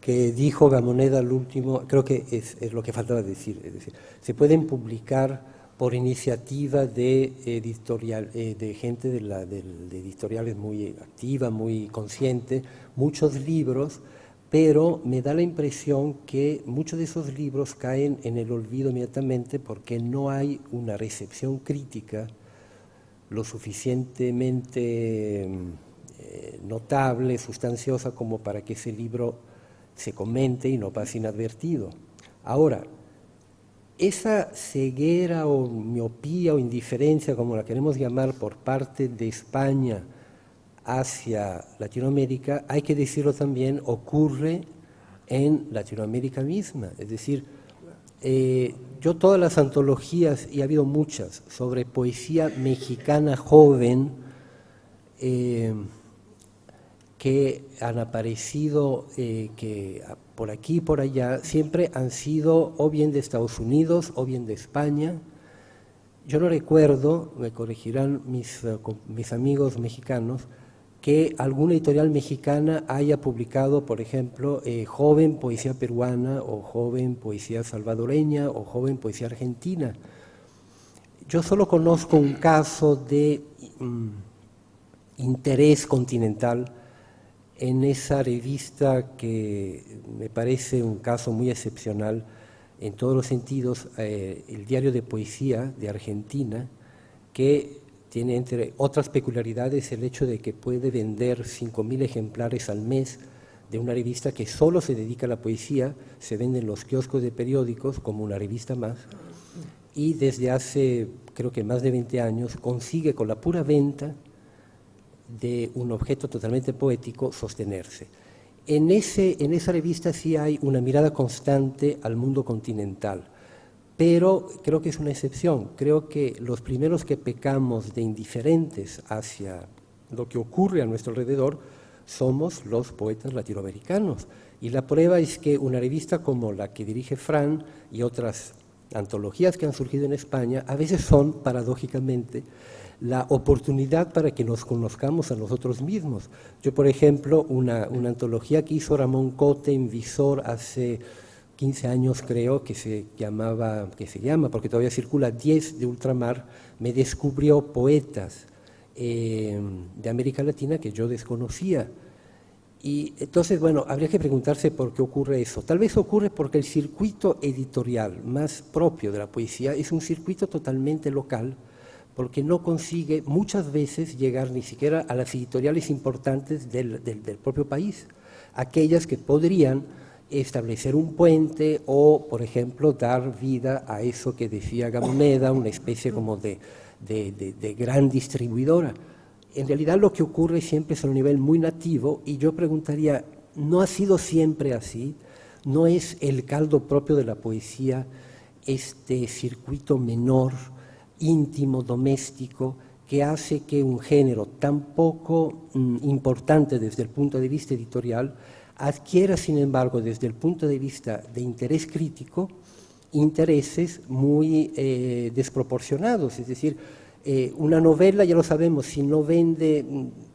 que dijo Gamoneda al último, creo que es lo que faltaba decir. Es decir, se pueden publicar por iniciativa de gente de editoriales muy activa, muy consciente, muchos libros, pero me da la impresión que muchos de esos libros caen en el olvido inmediatamente porque no hay una recepción crítica lo suficientemente notable, sustanciosa, como para que ese libro se comente y no pase inadvertido. Ahora, esa ceguera o miopía o indiferencia, como la queremos llamar, por parte de España hacia Latinoamérica, hay que decirlo también, ocurre en Latinoamérica misma. Es decir, yo todas las antologías, y ha habido muchas, sobre poesía mexicana joven, que han aparecido que por aquí y por allá, siempre han sido o bien de Estados Unidos o bien de España. Yo no recuerdo, me corregirán mis amigos mexicanos, que alguna editorial mexicana haya publicado, por ejemplo, joven poesía peruana o joven poesía salvadoreña o joven poesía argentina. Yo solo conozco un caso de interés continental en esa revista que me parece un caso muy excepcional en todos los sentidos, el Diario de Poesía de Argentina, que tiene entre otras peculiaridades el hecho de que puede vender 5.000 ejemplares al mes de una revista que solo se dedica a la poesía, se vende en los kioscos de periódicos como una revista más, y desde hace creo que más de 20 años consigue con la pura venta de un objeto totalmente poético sostenerse. En esa revista sí hay una mirada constante al mundo continental, pero creo que es una excepción. Creo que los primeros que pecamos de indiferentes hacia lo que ocurre a nuestro alrededor somos los poetas latinoamericanos. Y la prueba es que una revista como la que dirige Fran y otras antologías que han surgido en España a veces son, paradójicamente, la oportunidad para que nos conozcamos a nosotros mismos. Yo, por ejemplo, una antología que hizo Ramón Cote en Visor hace 15 años, creo, que se llama, porque todavía circula, 10 de Ultramar, me descubrió poetas de América Latina que yo desconocía. Y entonces, bueno, habría que preguntarse por qué ocurre eso. Tal vez ocurre porque el circuito editorial más propio de la poesía es un circuito totalmente local, porque no consigue muchas veces llegar ni siquiera a las editoriales importantes del propio país, aquellas que podrían establecer un puente o, por ejemplo, dar vida a eso que decía Gamoneda, una especie como de gran distribuidora. En realidad lo que ocurre siempre es a un nivel muy nativo, y yo preguntaría, ¿no ha sido siempre así? ¿No es el caldo propio de la poesía este circuito menor, íntimo, doméstico, que hace que un género tan poco importante desde el punto de vista editorial adquiera, sin embargo, desde el punto de vista de interés crítico, intereses muy desproporcionados? Es decir, una novela, ya lo sabemos, si no vende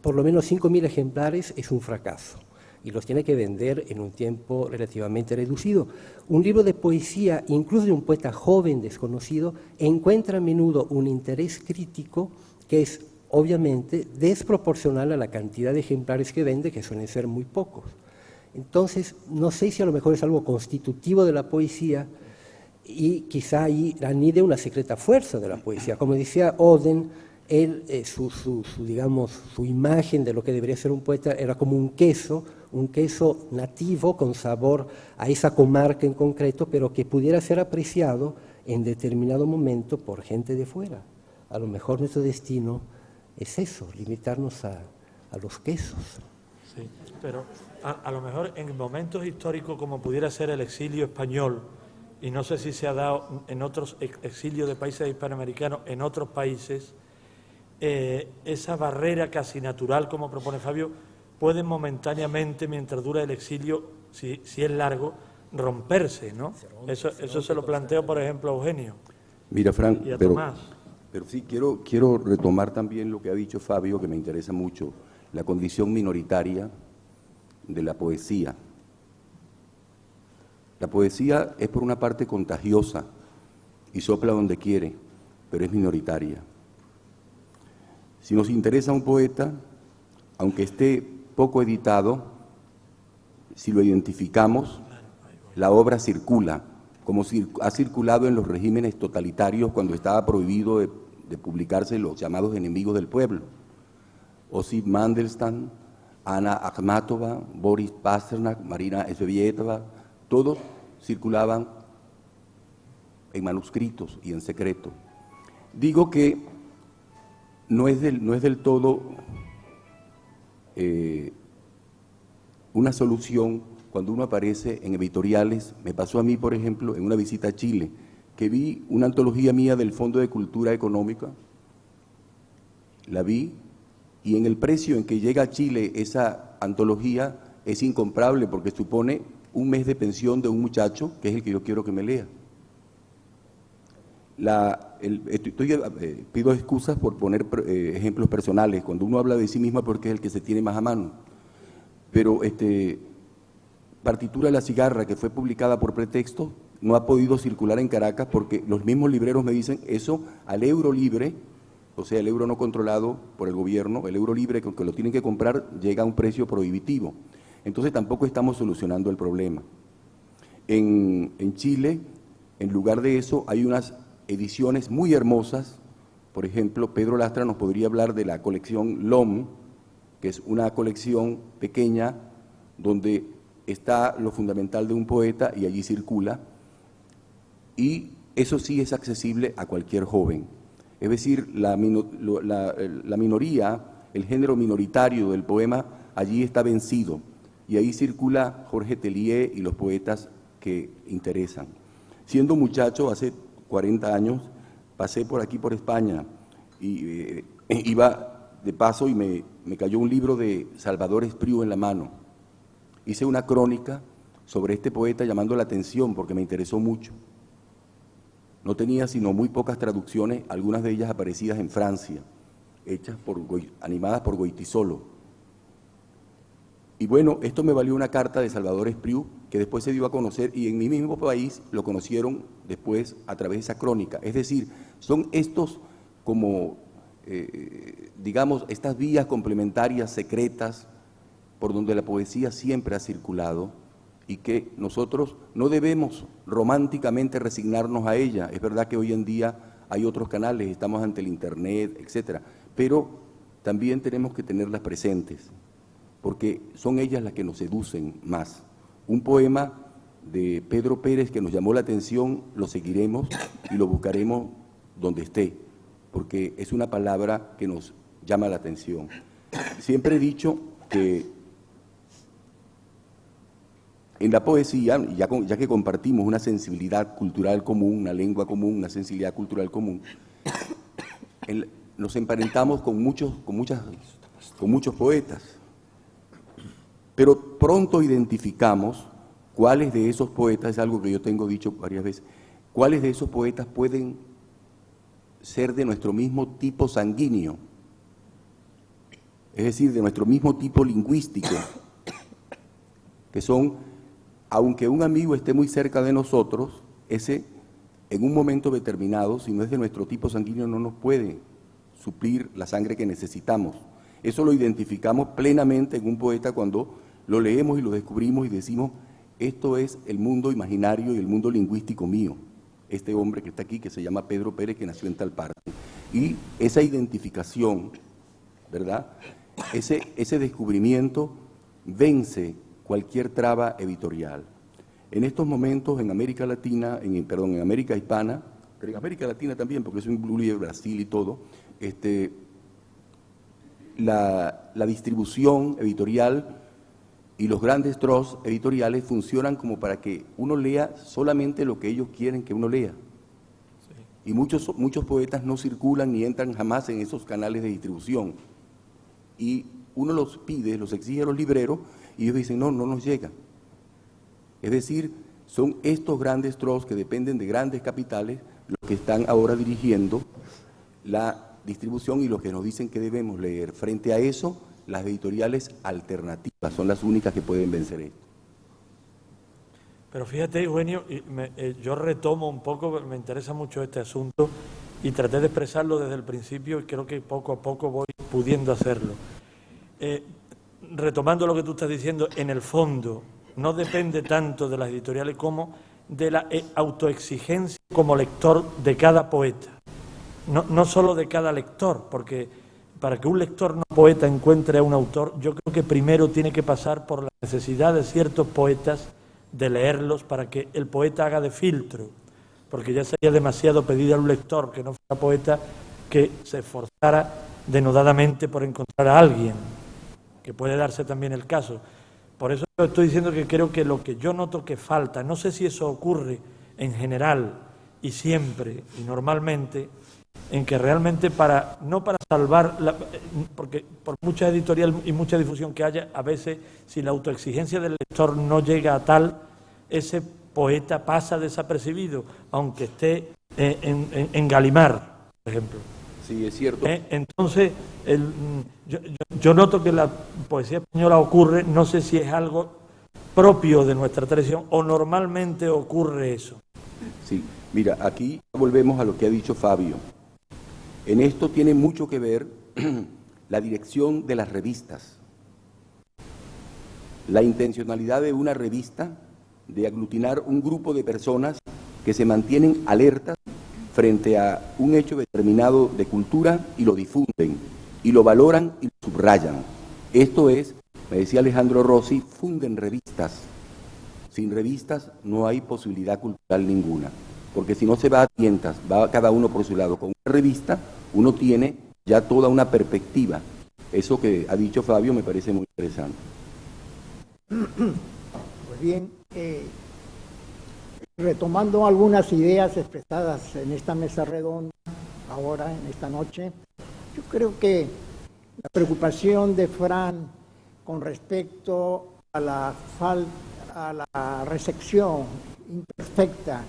por lo menos 5.000 ejemplares es un fracaso, y los tiene que vender en un tiempo relativamente reducido. Un libro de poesía, incluso de un poeta joven desconocido, encuentra a menudo un interés crítico que es obviamente desproporcional a la cantidad de ejemplares que vende, que suelen ser muy pocos. Entonces, no sé si a lo mejor es algo constitutivo de la poesía, y quizá ahí anide una secreta fuerza de la poesía. Como decía Oden, él, su imagen de lo que debería ser un poeta era como un queso nativo con sabor a esa comarca en concreto, pero que pudiera ser apreciado en determinado momento por gente de fuera. A lo mejor nuestro destino es eso, limitarnos a los quesos. Sí, pero a lo mejor en momentos históricos como pudiera ser el exilio español, y no sé si se ha dado en otros exilios de países hispanoamericanos, en otros países, esa barrera casi natural, como propone Fabio, puede momentáneamente, mientras dura el exilio, si es largo, romperse, ¿no? Eso se lo planteo, por ejemplo, a Eugenio. Mira, Fran, y a Tomás. Pero sí, quiero retomar también lo que ha dicho Fabio, que me interesa mucho, la condición minoritaria de la poesía. La poesía es por una parte contagiosa y sopla donde quiere, pero es minoritaria. Si nos interesa un poeta, aunque esté poco editado, si lo identificamos, la obra circula, como ha circulado en los regímenes totalitarios cuando estaba prohibido de publicarse los llamados enemigos del pueblo. Osip Mandelstam, Ana Akhmatova, Boris Pasternak, Marina Tsvetaeva, todos circulaban en manuscritos y en secreto. Digo que no es del todo una solución cuando uno aparece en editoriales. Me pasó a mí, por ejemplo, en una visita a Chile, que vi una antología mía del Fondo de Cultura Económica, la vi, y en el precio en que llega a Chile esa antología es incomparable porque supone un mes de pensión de un muchacho, que es el que yo quiero que me lea. Pido excusas por poner ejemplos personales, cuando uno habla de sí mismo porque es el que se tiene más a mano, pero Partitura de la cigarra, que fue publicada por Pretexto, no ha podido circular en Caracas porque los mismos libreros me dicen eso al euro libre, o sea, el euro no controlado por el gobierno, el euro libre que lo tienen que comprar llega a un precio prohibitivo. Entonces tampoco estamos solucionando el problema. En Chile, en lugar de eso, hay unas ediciones muy hermosas. Por ejemplo, Pedro Lastra nos podría hablar de la colección LOM, que es una colección pequeña donde está lo fundamental de un poeta y allí circula, y eso sí es accesible a cualquier joven. Es decir, la minoría, el género minoritario del poema, allí está vencido, y ahí circula Jorge Tellier y los poetas que interesan. Siendo muchacho, hace 40 años, pasé por aquí, por España, y iba de paso y me cayó un libro de Salvador Espriu en la mano. Hice una crónica sobre este poeta llamando la atención porque me interesó mucho. No tenía sino muy pocas traducciones, algunas de ellas aparecidas en Francia, animadas por Goytisolo. Y bueno, esto me valió una carta de Salvador Espriu, que después se dio a conocer, y en mi mismo país lo conocieron después a través de esa crónica. Es decir, son estos como, digamos, estas vías complementarias secretas por donde la poesía siempre ha circulado y que nosotros no debemos románticamente resignarnos a ella. Es verdad que hoy en día hay otros canales, estamos ante el Internet, etcétera, pero también tenemos que tenerlas presentes, porque son ellas las que nos seducen más. Un poema de Pedro Pérez que nos llamó la atención, lo seguiremos y lo buscaremos donde esté, porque es una palabra que nos llama la atención. Siempre he dicho que en la poesía, ya que compartimos una sensibilidad cultural común, una lengua común, una sensibilidad cultural común, nos emparentamos con muchos poetas, pero pronto identificamos cuáles de esos poetas, es algo que yo tengo dicho varias veces, cuáles de esos poetas pueden ser de nuestro mismo tipo sanguíneo, es decir, de nuestro mismo tipo lingüístico, que son, aunque un amigo esté muy cerca de nosotros, ese en un momento determinado, si no es de nuestro tipo sanguíneo, no nos puede suplir la sangre que necesitamos. Eso lo identificamos plenamente en un poeta cuando lo leemos y lo descubrimos y decimos, esto es el mundo imaginario y el mundo lingüístico mío, este hombre que está aquí, que se llama Pedro Pérez, que nació en tal parte. Y esa identificación, ¿verdad? Ese descubrimiento vence cualquier traba editorial. En estos momentos en América Latina, en América Hispana, pero en América Latina también, porque es un incluye Brasil y todo, la distribución editorial y los grandes trusts editoriales funcionan como para que uno lea solamente lo que ellos quieren que uno lea. Sí. Y muchos poetas no circulan ni entran jamás en esos canales de distribución. Y uno los pide, los exige a los libreros, y ellos dicen, no nos llega. Es decir, son estos grandes trusts que dependen de grandes capitales los que están ahora dirigiendo la distribución y los que nos dicen que debemos leer. Frente a eso, las editoriales alternativas son las únicas que pueden vencer esto. Pero fíjate, Eugenio, yo retomo un poco, me interesa mucho este asunto y traté de expresarlo desde el principio y creo que poco a poco voy pudiendo hacerlo. Retomando lo que tú estás diciendo, en el fondo no depende tanto de las editoriales como de la autoexigencia como lector de cada poeta, no solo de cada lector, porque para que un lector no poeta encuentre a un autor, yo creo que primero tiene que pasar por la necesidad de ciertos poetas de leerlos para que el poeta haga de filtro, porque ya sería demasiado pedir a un lector que no fuera poeta que se esforzara denodadamente por encontrar a alguien, que puede darse también el caso. Por eso estoy diciendo que creo que lo que yo noto que falta, no sé si eso ocurre en general y siempre y normalmente en que realmente no para salvar, porque por mucha editorial y mucha difusión que haya, a veces si la autoexigencia del lector no llega a tal, ese poeta pasa desapercibido, aunque esté en Galimar, por ejemplo. Sí, es cierto. Entonces, yo noto que la poesía española ocurre, no sé si es algo propio de nuestra tradición o normalmente ocurre eso. Sí, mira, aquí volvemos a lo que ha dicho Fabio. En esto tiene mucho que ver la dirección de las revistas. La intencionalidad de una revista de aglutinar un grupo de personas que se mantienen alertas frente a un hecho determinado de cultura y lo difunden, y lo valoran y lo subrayan. Esto es, me decía Alejandro Rossi, funden revistas. Sin revistas no hay posibilidad cultural ninguna, porque si no se va a tientas, va cada uno por su lado. Con una revista uno tiene ya toda una perspectiva. Eso que ha dicho Fabio me parece muy interesante. Pues bien, retomando algunas ideas expresadas en esta mesa redonda, ahora, en esta noche, yo creo que la preocupación de Fran con respecto a la recepción imperfecta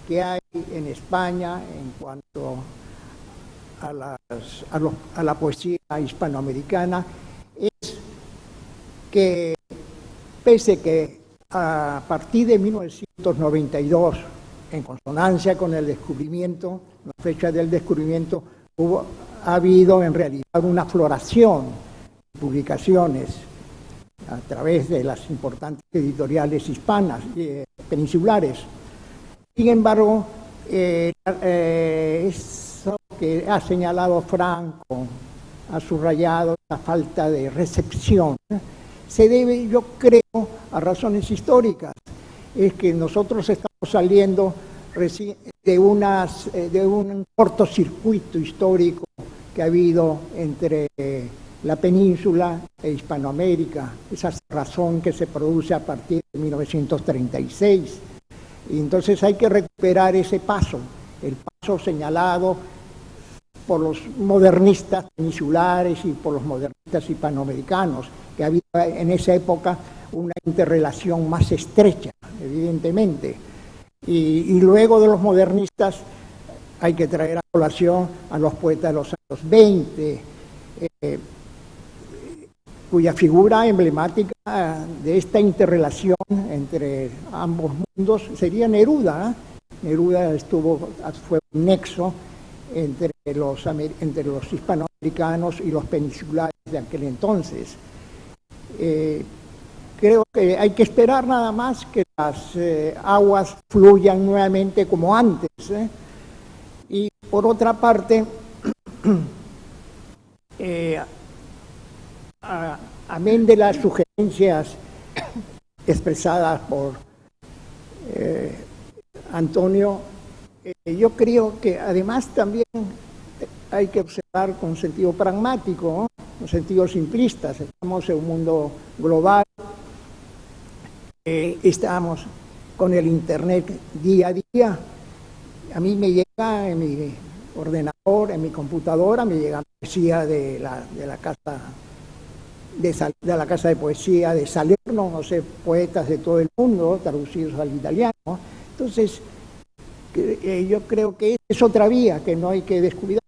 que hay en España en cuanto a la poesía hispanoamericana es que, pese que a partir de 1992, en consonancia con el descubrimiento, la fecha del descubrimiento, ha habido en realidad una floración de publicaciones a través de las importantes editoriales hispanas, peninsulares. Sin embargo, eso que ha señalado Franco, ha subrayado la falta de recepción, se debe, yo creo, a razones históricas. Es que nosotros estamos saliendo de un cortocircuito histórico que ha habido entre la península e Hispanoamérica, esa razón que se produce a partir de 1936. Y entonces hay que recuperar ese paso, el paso señalado por los modernistas peninsulares y por los modernistas hispanoamericanos, que había en esa época una interrelación más estrecha, evidentemente. Y luego de los modernistas hay que traer a colación a los poetas de los años 20, cuya figura emblemática de esta interrelación entre ambos mundos sería Neruda. Neruda fue un nexo entre los hispanoamericanos y los peninsulares de aquel entonces. Creo que hay que esperar nada más que las aguas fluyan nuevamente como antes. Y por otra parte, amén de las sugerencias expresadas por Antonio, yo creo que además también hay que observar con sentido pragmático, ¿no? Con sentido simplista. Estamos en un mundo global, estamos con el Internet día a día. A mí me llega en mi ordenador, en mi computadora, me llega poesía de la casa de poesía de Salerno, no sé, poetas de todo el mundo traducidos al italiano. Entonces, yo creo que es otra vía que no hay que descuidar.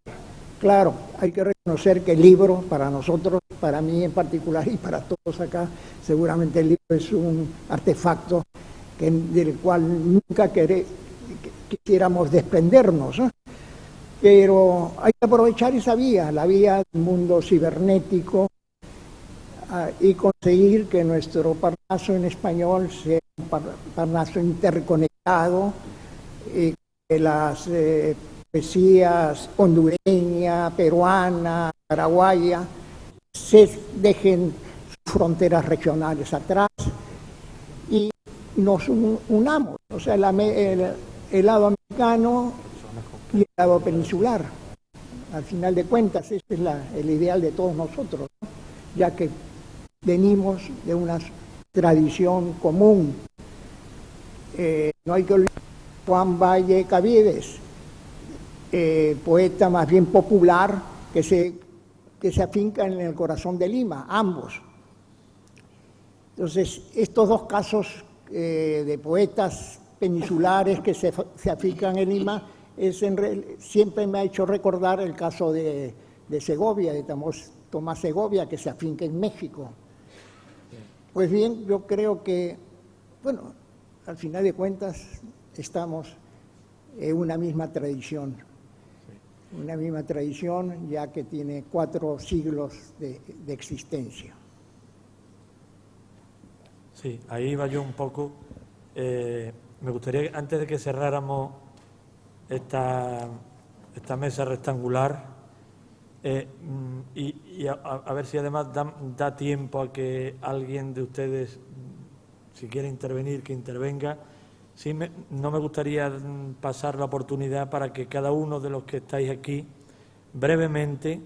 Claro, hay que reconocer que el libro, para nosotros, para mí en particular y para todos acá, seguramente el libro es un artefacto del cual nunca quisiéramos desprendernos, ¿no? Pero hay que aprovechar esa vía, la vía del mundo cibernético, y conseguir que nuestro Parnaso en español sea un Parnaso interconectado, y que las poesías hondureña, peruana, paraguaya se dejen sus fronteras regionales atrás y nos unamos, o sea, el lado americano y el lado peninsular. Al final de cuentas, ese es el ideal de todos nosotros, ¿no? Ya que venimos de una tradición común. No hay que olvidar Juan Valle Caviedes, poeta más bien popular que se afinca en el corazón de Lima, ambos. Entonces, estos dos casos de poetas peninsulares que se afincan en Lima siempre me ha hecho recordar el caso de Segovia, de Tomás Segovia, que se afinca en México. Pues bien, yo creo que, bueno, al final de cuentas estamos en una misma tradición, ya que tiene 4 siglos de existencia. Sí, ahí va yo un poco. Me gustaría, antes de que cerráramos esta mesa rectangular, y a ver si además da tiempo a que alguien de ustedes, si quiere intervenir, que intervenga. Sí, no me gustaría pasar la oportunidad para que cada uno de los que estáis aquí, brevemente,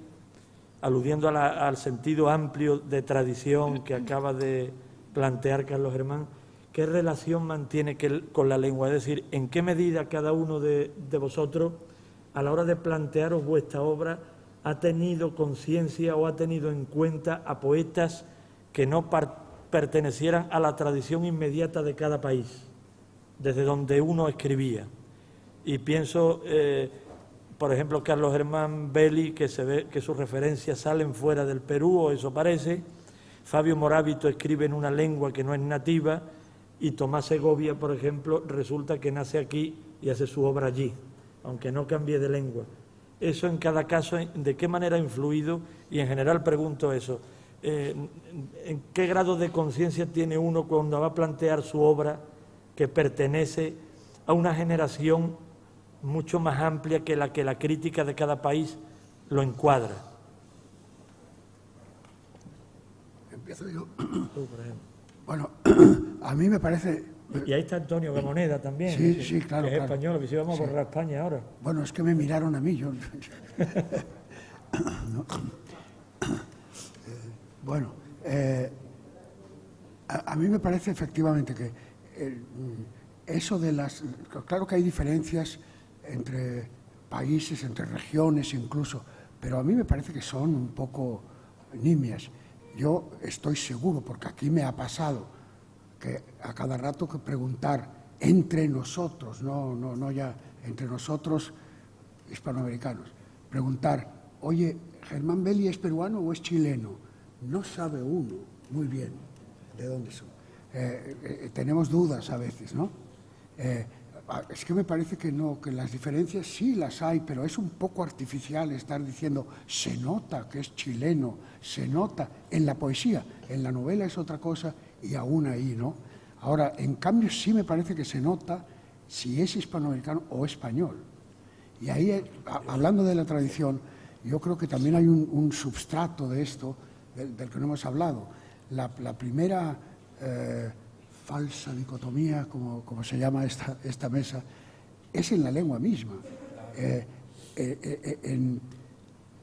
aludiendo al sentido amplio de tradición que acaba de plantear Carlos Germán, ¿qué relación mantiene con la lengua? Es decir, ¿en qué medida cada uno de vosotros, a la hora de plantearos vuestra obra, ha tenido conciencia o ha tenido en cuenta a poetas que no pertenecieran a la tradición inmediata de cada país, desde donde uno escribía? Y pienso, por ejemplo, Carlos Germán Belli, que se ve que sus referencias salen fuera del Perú, o eso parece. Fabio Morábito escribe en una lengua que no es nativa, y Tomás Segovia, por ejemplo, resulta que nace aquí y hace su obra allí, aunque no cambie de lengua. Eso en cada caso, ¿de qué manera ha influido? Y en general pregunto eso, ¿en qué grado de conciencia tiene uno cuando va a plantear su obra que pertenece a una generación mucho más amplia que la crítica de cada país lo encuadra? Empiezo yo. Tú, por ejemplo. Bueno, a mí me parece... Y ahí está Antonio Gamoneda también. Sí, sí, claro. Que es español, que si vamos a borrar España ahora. Bueno, es que me miraron a mí. Yo... No. Bueno, a mí me parece efectivamente que eso de las... Claro que hay diferencias entre países, entre regiones incluso, pero a mí me parece que son un poco nimias. Yo estoy seguro, porque aquí me ha pasado, que a cada rato que preguntar entre nosotros, no ya entre nosotros hispanoamericanos, preguntar, oye, ¿Germán Belli es peruano o es chileno? No sabe uno muy bien de dónde son. Tenemos dudas a veces, ¿no? Es que me parece que no, que las diferencias sí las hay, pero es un poco artificial estar diciendo se nota que es chileno, se nota en la poesía, en la novela es otra cosa y aún ahí, ¿no? Ahora, en cambio sí me parece que se nota si es hispanoamericano o español. Y ahí, hablando de la tradición, yo creo que también hay un substrato de esto del que no hemos hablado. La primera... falsa dicotomía, como se llama esta mesa, es en la lengua misma.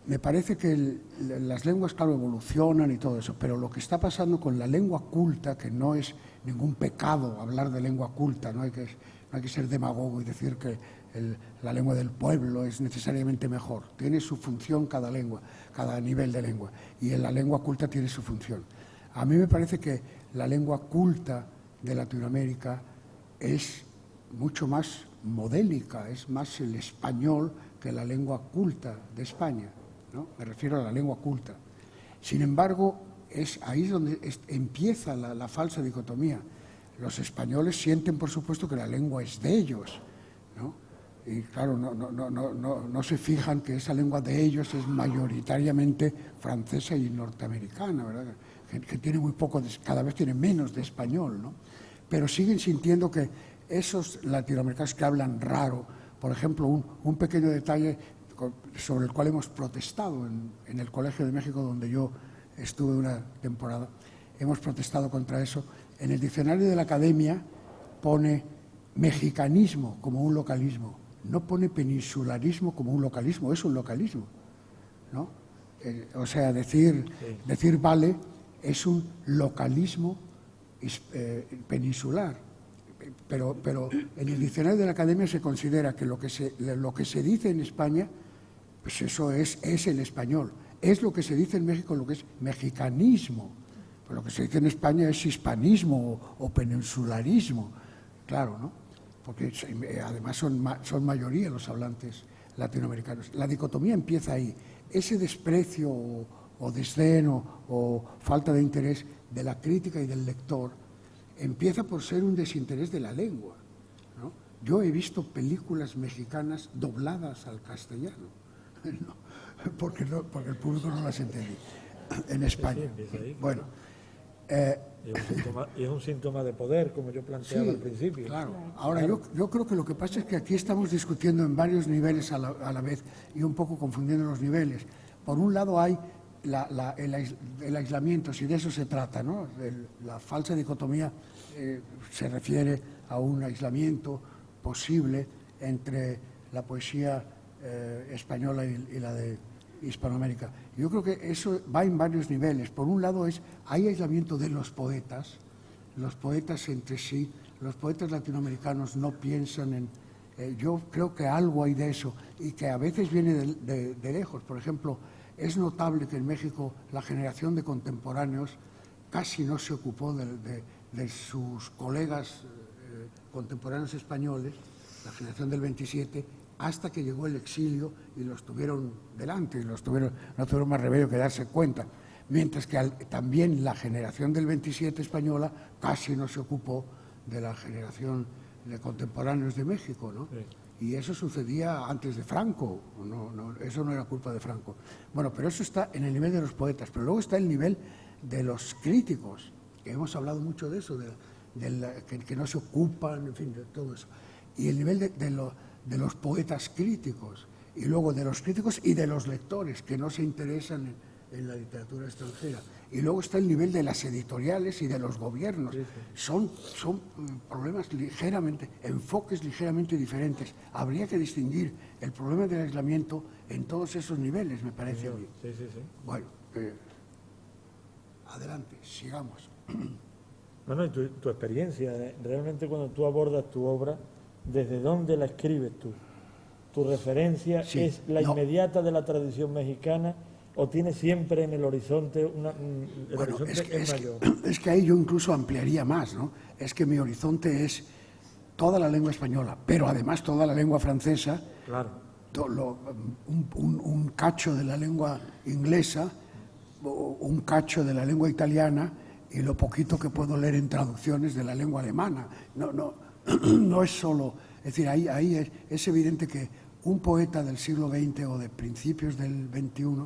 Me parece que las lenguas, claro, evolucionan y todo eso, pero lo que está pasando con la lengua culta, que no es ningún pecado hablar de lengua culta, no hay que ser demagogo y decir que la lengua del pueblo es necesariamente mejor. Tiene su función cada lengua, cada nivel de lengua, y en la lengua culta tiene su función. A mí me parece que la lengua culta de Latinoamérica es mucho más modélica, es más el español que la lengua culta de España, ¿no? Me refiero a la lengua culta. Sin embargo, es ahí donde empieza la falsa dicotomía. Los españoles sienten, por supuesto, que la lengua es de ellos, ¿no? Y claro, no se fijan que esa lengua de ellos es mayoritariamente francesa y norteamericana, ¿verdad? Que tiene muy poco, cada vez tiene menos de español, ¿no? Pero siguen sintiendo que esos latinoamericanos que hablan raro, por ejemplo, un pequeño detalle sobre el cual hemos protestado en el Colegio de México, donde yo estuve una temporada, hemos protestado contra eso. En el diccionario de la Academia pone mexicanismo como un localismo, no pone peninsularismo como un localismo, es un localismo, ¿no? O sea, decir vale es un localismo peninsular, pero en el diccionario de la Academia se considera que lo que se dice en España, pues eso es el español. Es lo que se dice en México, lo que es mexicanismo. Pues lo que se dice en España es hispanismo o peninsularismo, claro, ¿no? Porque además son mayoría los hablantes latinoamericanos. La dicotomía empieza ahí. Ese desprecio o desdén o falta de interés de la crítica y del lector empieza por ser un desinterés de la lengua, ¿no? Yo he visto películas mexicanas dobladas al castellano, ¿no? porque el público no las entendía en España. Sí, ahí, bueno, y es un síntoma de poder, como yo planteaba al principio. Claro. Ahora, yo creo que lo que pasa es que aquí estamos discutiendo en varios niveles a la vez y un poco confundiendo los niveles. Por un lado hay el aislamiento, si de eso se trata, ¿no? La falsa dicotomía se refiere a un aislamiento posible entre la poesía española y la de Hispanoamérica. Yo creo que eso va en varios niveles. Por un lado hay aislamiento de los poetas entre sí, los poetas latinoamericanos no piensan en... yo creo que algo hay de eso y que a veces viene de lejos. Por ejemplo, es notable que en México la generación de contemporáneos casi no se ocupó de sus colegas contemporáneos españoles, la generación del 27, hasta que llegó el exilio y los tuvieron delante, y no tuvieron más remedio que darse cuenta. Mientras que también la generación del 27 española casi no se ocupó de la generación de contemporáneos de México, ¿no? Sí. Y eso sucedía antes de Franco, eso no era culpa de Franco. Bueno, pero eso está en el nivel de los poetas, pero luego está el nivel de los críticos, que hemos hablado mucho de eso, que no se ocupan, en fin, de todo eso. Y el nivel de los poetas críticos, y luego de los críticos y de los lectores, que no se interesan en la literatura extranjera. Y luego está el nivel de las editoriales y de los gobiernos. Sí, sí. Son problemas enfoques ligeramente diferentes. Habría que distinguir el problema del aislamiento en todos esos niveles, me parece a mí. Sí, sí, sí. Bueno, adelante, sigamos. Bueno, y tu experiencia, realmente cuando tú abordas tu obra, ¿desde dónde la escribes tú? ¿Tu referencia es la inmediata de la tradición mexicana o tiene siempre en el horizonte mayor? Es que ahí yo incluso ampliaría más, ¿no? Es que mi horizonte es toda la lengua española, pero además toda la lengua francesa, claro. Un cacho de la lengua inglesa, un cacho de la lengua italiana y lo poquito que puedo leer en traducciones de la lengua alemana. No es solo... Es decir, ahí es evidente que un poeta del siglo XX o de principios del XXI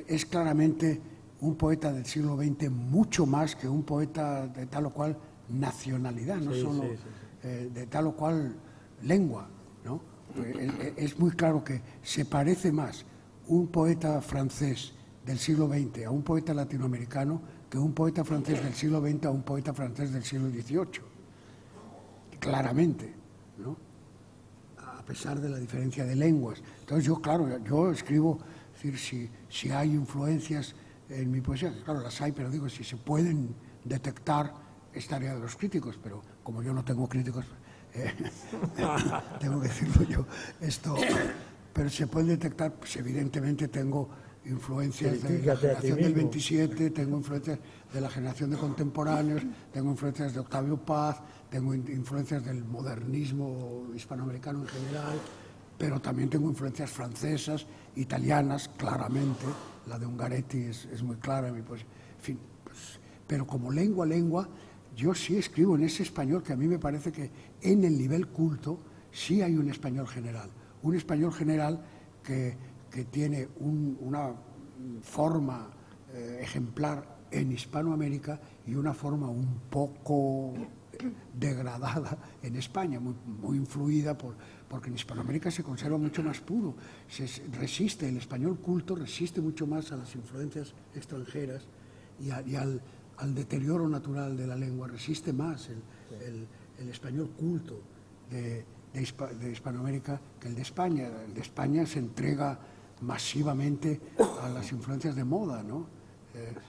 es claramente un poeta del siglo XX mucho más que un poeta de tal o cual nacionalidad, no solo de tal o cual lengua, ¿no? Es muy claro que se parece más un poeta francés del siglo XX a un poeta latinoamericano que un poeta francés del siglo XX a un poeta francés del siglo XVIII. Claramente, ¿no? A pesar de la diferencia de lenguas. Entonces yo escribo, es decir, si hay influencias en mi poesía, claro, las hay, pero digo, si se pueden detectar, es tarea de los críticos, pero como yo no tengo críticos, tengo que decirlo yo, pero se pueden detectar, pues evidentemente tengo influencias de la generación del 27, tengo influencias de la generación de contemporáneos, tengo influencias de Octavio Paz, tengo influencias del modernismo hispanoamericano en general, pero también tengo influencias francesas, italianas, claramente, la de Ungaretti es muy clara en mi poesía, en fin, pues, pero como lengua, yo sí escribo en ese español que a mí me parece que en el nivel culto sí hay un español general que tiene una forma ejemplar en Hispanoamérica y una forma un poco degradada en España, muy influida porque en Hispanoamérica se conserva mucho más puro, el español culto resiste mucho más a las influencias extranjeras y al deterioro natural de la lengua, resiste más el español culto de Hispanoamérica que el de España. El de España se entrega masivamente a las influencias de moda, ¿no?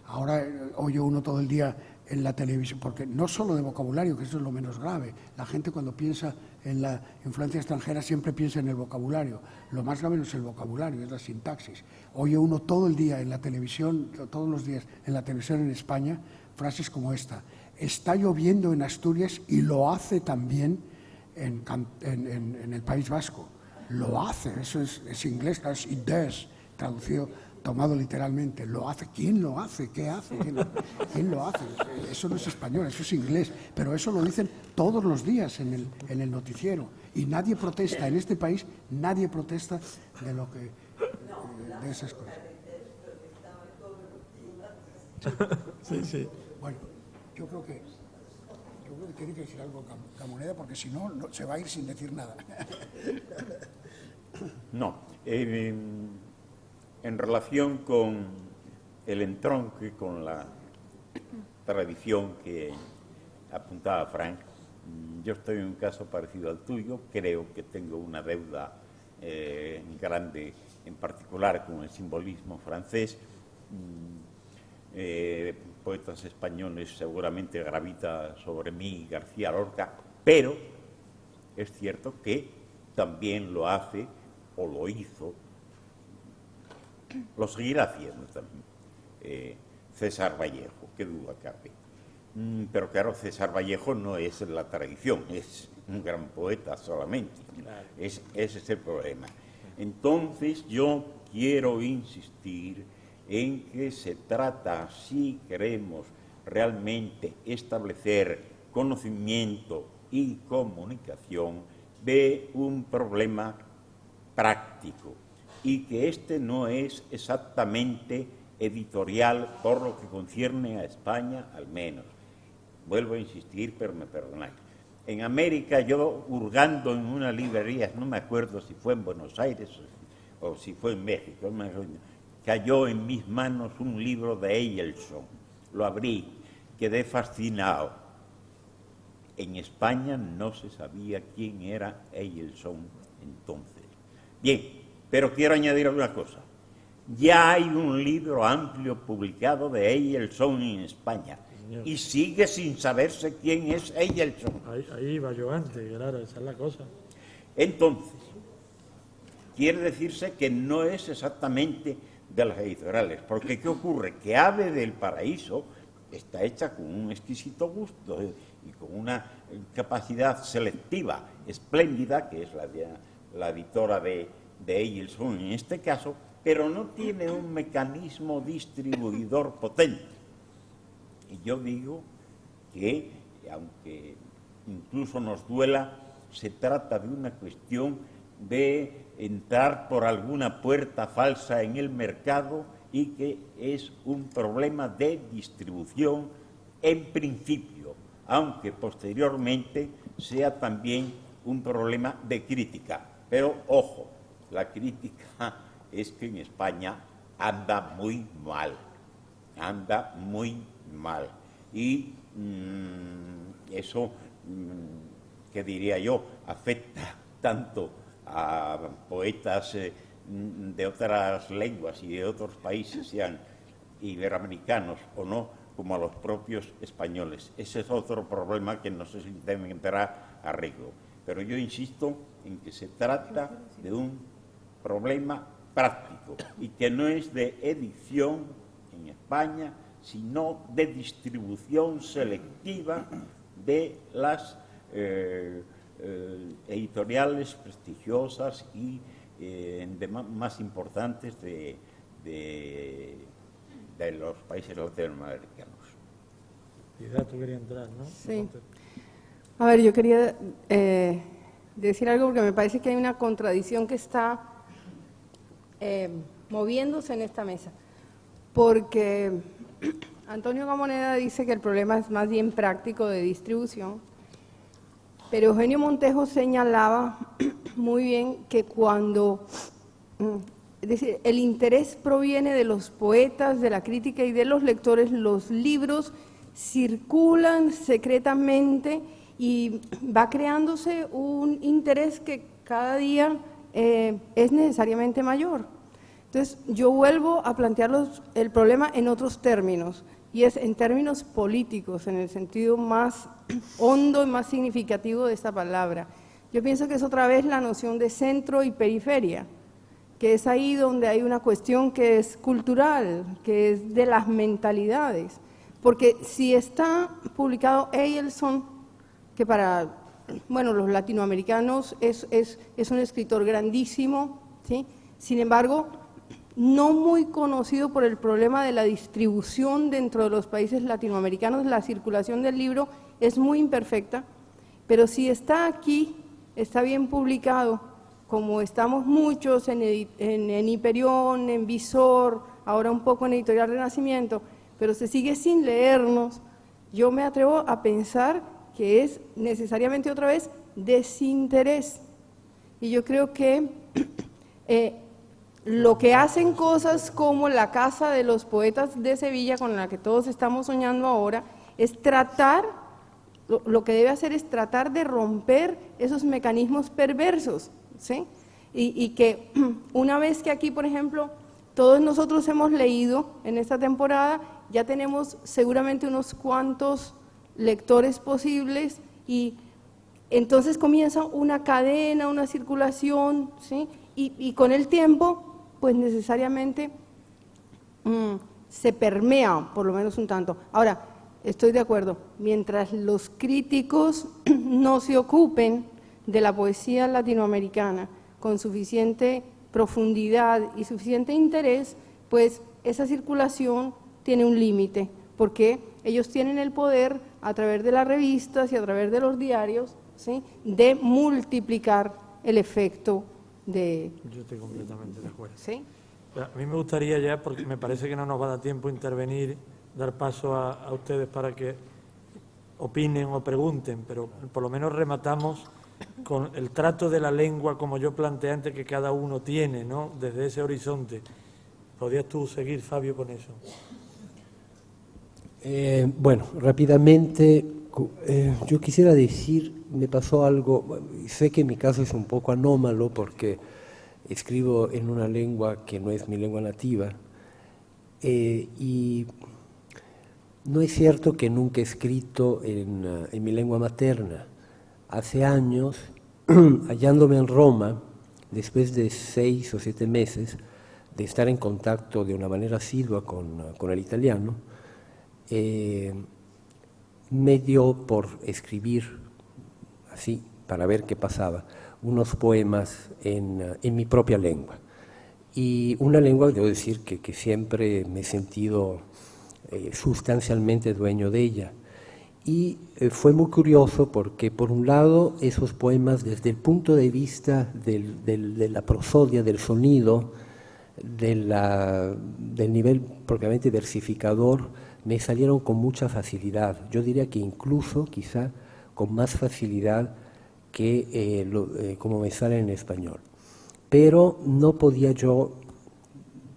Ahora oye uno todo el día en la televisión, porque no solo de vocabulario, que eso es lo menos grave. La gente cuando piensa en la influencia extranjera siempre piensa en el vocabulario. Lo más grave no es el vocabulario, es la sintaxis. Oye uno todo el día en la televisión, todos los días en la televisión en España, frases como esta: está lloviendo en Asturias y lo hace también en el País Vasco. Lo hace, eso es inglés, claro, es it does, traducido, tomado literalmente. Lo hace. ¿Quién lo hace? ¿Qué hace? ¿Quién lo hace? Eso no es español, eso es inglés. Pero eso lo dicen todos los días en el noticiero. Y nadie protesta, en este país nadie protesta de esas cosas. Sí, sí. Bueno, yo creo que tiene que decir algo Camoneda, porque si no, se va a ir sin decir nada. No. En relación con el entronque, con la tradición que apuntaba Frank, yo estoy en un caso parecido al tuyo. Creo que tengo una deuda grande, en particular con el simbolismo francés. Poetas españoles seguramente gravita sobre mí García Lorca, pero es cierto que también lo hace, o lo hizo, lo seguirá haciendo también César Vallejo, qué duda cabe. Pero claro, César Vallejo no es la tradición, es un gran poeta solamente. Claro. Ese es el problema. Entonces yo quiero insistir en que se trata, si queremos realmente establecer conocimiento y comunicación, de un problema práctico, y que este no es exactamente editorial por lo que concierne a España, al menos. Vuelvo a insistir, pero me perdonáis. En América, yo hurgando en una librería, no me acuerdo si fue en Buenos Aires o si fue en México, cayó en mis manos un libro de Eilson. Lo abrí, quedé fascinado. En España no se sabía quién era Eilson entonces. Bien, pero quiero añadir una cosa. Ya hay un libro amplio publicado de Eilson en España. Señor. Y sigue sin saberse quién es Eilson. Ahí iba yo antes, claro, esa es la cosa. Entonces, quiere decirse que no es exactamente de las editoriales, porque ¿qué ocurre? Que Ave del Paraíso está hecha con un exquisito gusto y con una capacidad selectiva espléndida, que es la editora de Eilson en este caso, pero no tiene un mecanismo distribuidor potente. Y yo digo que, aunque incluso nos duela, se trata de una cuestión de entrar por alguna puerta falsa en el mercado y que es un problema de distribución en principio, aunque posteriormente sea también un problema de crítica. Pero, ojo, la crítica es que en España anda muy mal. Y eso, ¿qué diría yo?, afecta tanto a poetas de otras lenguas y de otros países, sean iberoamericanos o no, como a los propios españoles. Ese es otro problema que no sé si tendrá arreglo. Pero yo insisto en que se trata de un problema práctico y que no es de edición en España, sino de distribución selectiva de las editoriales prestigiosas y más importantes de los países latinoamericanos. Piedad, tú querías entrar, ¿no? Sí. A ver, yo quería decir algo porque me parece que hay una contradicción que está moviéndose en esta mesa. Porque Antonio Camoneda dice que el problema es más bien práctico de distribución, pero Eugenio Montejo señalaba muy bien que cuando, es decir, el interés proviene de los poetas, de la crítica y de los lectores, los libros circulan secretamente y va creándose un interés que cada día es necesariamente mayor. Entonces, yo vuelvo a plantear el problema en otros términos, y es en términos políticos, en el sentido más hondo y más significativo de esta palabra. Yo pienso que es otra vez la noción de centro y periferia, que es ahí donde hay una cuestión que es cultural, que es de las mentalidades. Porque si está publicado Eielson, que para los latinoamericanos es un escritor grandísimo, ¿sí? Sin embargo, no muy conocido por el problema de la distribución dentro de los países latinoamericanos. La circulación del libro es muy imperfecta, pero si está aquí, está bien publicado, como estamos muchos en Hiperión, en Visor, ahora un poco en Editorial Renacimiento, pero se sigue sin leernos, yo me atrevo a pensar que es necesariamente otra vez desinterés. Y yo creo que lo que hacen cosas como la Casa de los Poetas de Sevilla, con la que todos estamos soñando ahora, es tratar, lo que debe hacer es tratar de romper esos mecanismos perversos, ¿sí? Y que una vez que aquí, por ejemplo, todos nosotros hemos leído en esta temporada, ya tenemos seguramente unos cuantos lectores posibles, y entonces comienza una cadena, una circulación, ¿sí? Y con el tiempo, pues necesariamente se permea, por lo menos un tanto. Ahora, estoy de acuerdo, mientras los críticos no se ocupen de la poesía latinoamericana con suficiente profundidad y suficiente interés, pues esa circulación tiene un límite, porque ellos tienen el poder, a través de las revistas y a través de los diarios, ¿sí?, de multiplicar el efecto de... Yo estoy completamente de acuerdo. ¿Sí? A mí me gustaría ya, porque me parece que no nos va a dar tiempo a intervenir, dar paso a ustedes para que opinen o pregunten, pero por lo menos rematamos con el trato de la lengua, como yo planteé antes, que cada uno tiene, ¿no?, desde ese horizonte. ¿Podrías tú seguir, Fabio, con eso? Bueno, rápidamente, yo quisiera decir, me pasó algo, sé que mi caso es un poco anómalo porque escribo en una lengua que no es mi lengua nativa, y no es cierto que nunca he escrito en mi lengua materna. Hace años, hallándome en Roma, después de 6 o 7 meses de estar en contacto de una manera asidua con el italiano, me dio por escribir, así, para ver qué pasaba, unos poemas en mi propia lengua. Y una lengua, debo decir, que siempre me he sentido sustancialmente dueño de ella. Y fue muy curioso porque, por un lado, esos poemas, desde el punto de vista de la prosodia, del sonido, del nivel propiamente versificador, me salieron con mucha facilidad. Yo diría que incluso, quizá, con más facilidad que como me sale en español. Pero no podía yo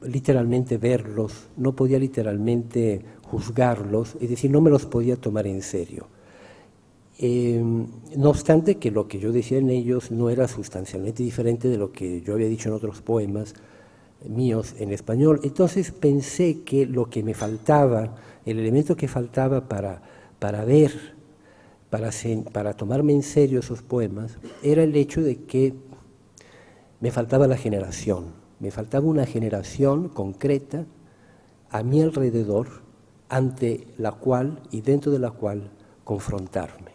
literalmente verlos, no podía literalmente juzgarlos, es decir, no me los podía tomar en serio. No obstante que lo que yo decía en ellos no era sustancialmente diferente de lo que yo había dicho en otros poemas míos en español. Entonces pensé que lo que me faltaba, el elemento que faltaba para ver, para tomarme en serio esos poemas, era el hecho de que me faltaba la generación, me faltaba una generación concreta a mi alrededor, ante la cual y dentro de la cual confrontarme.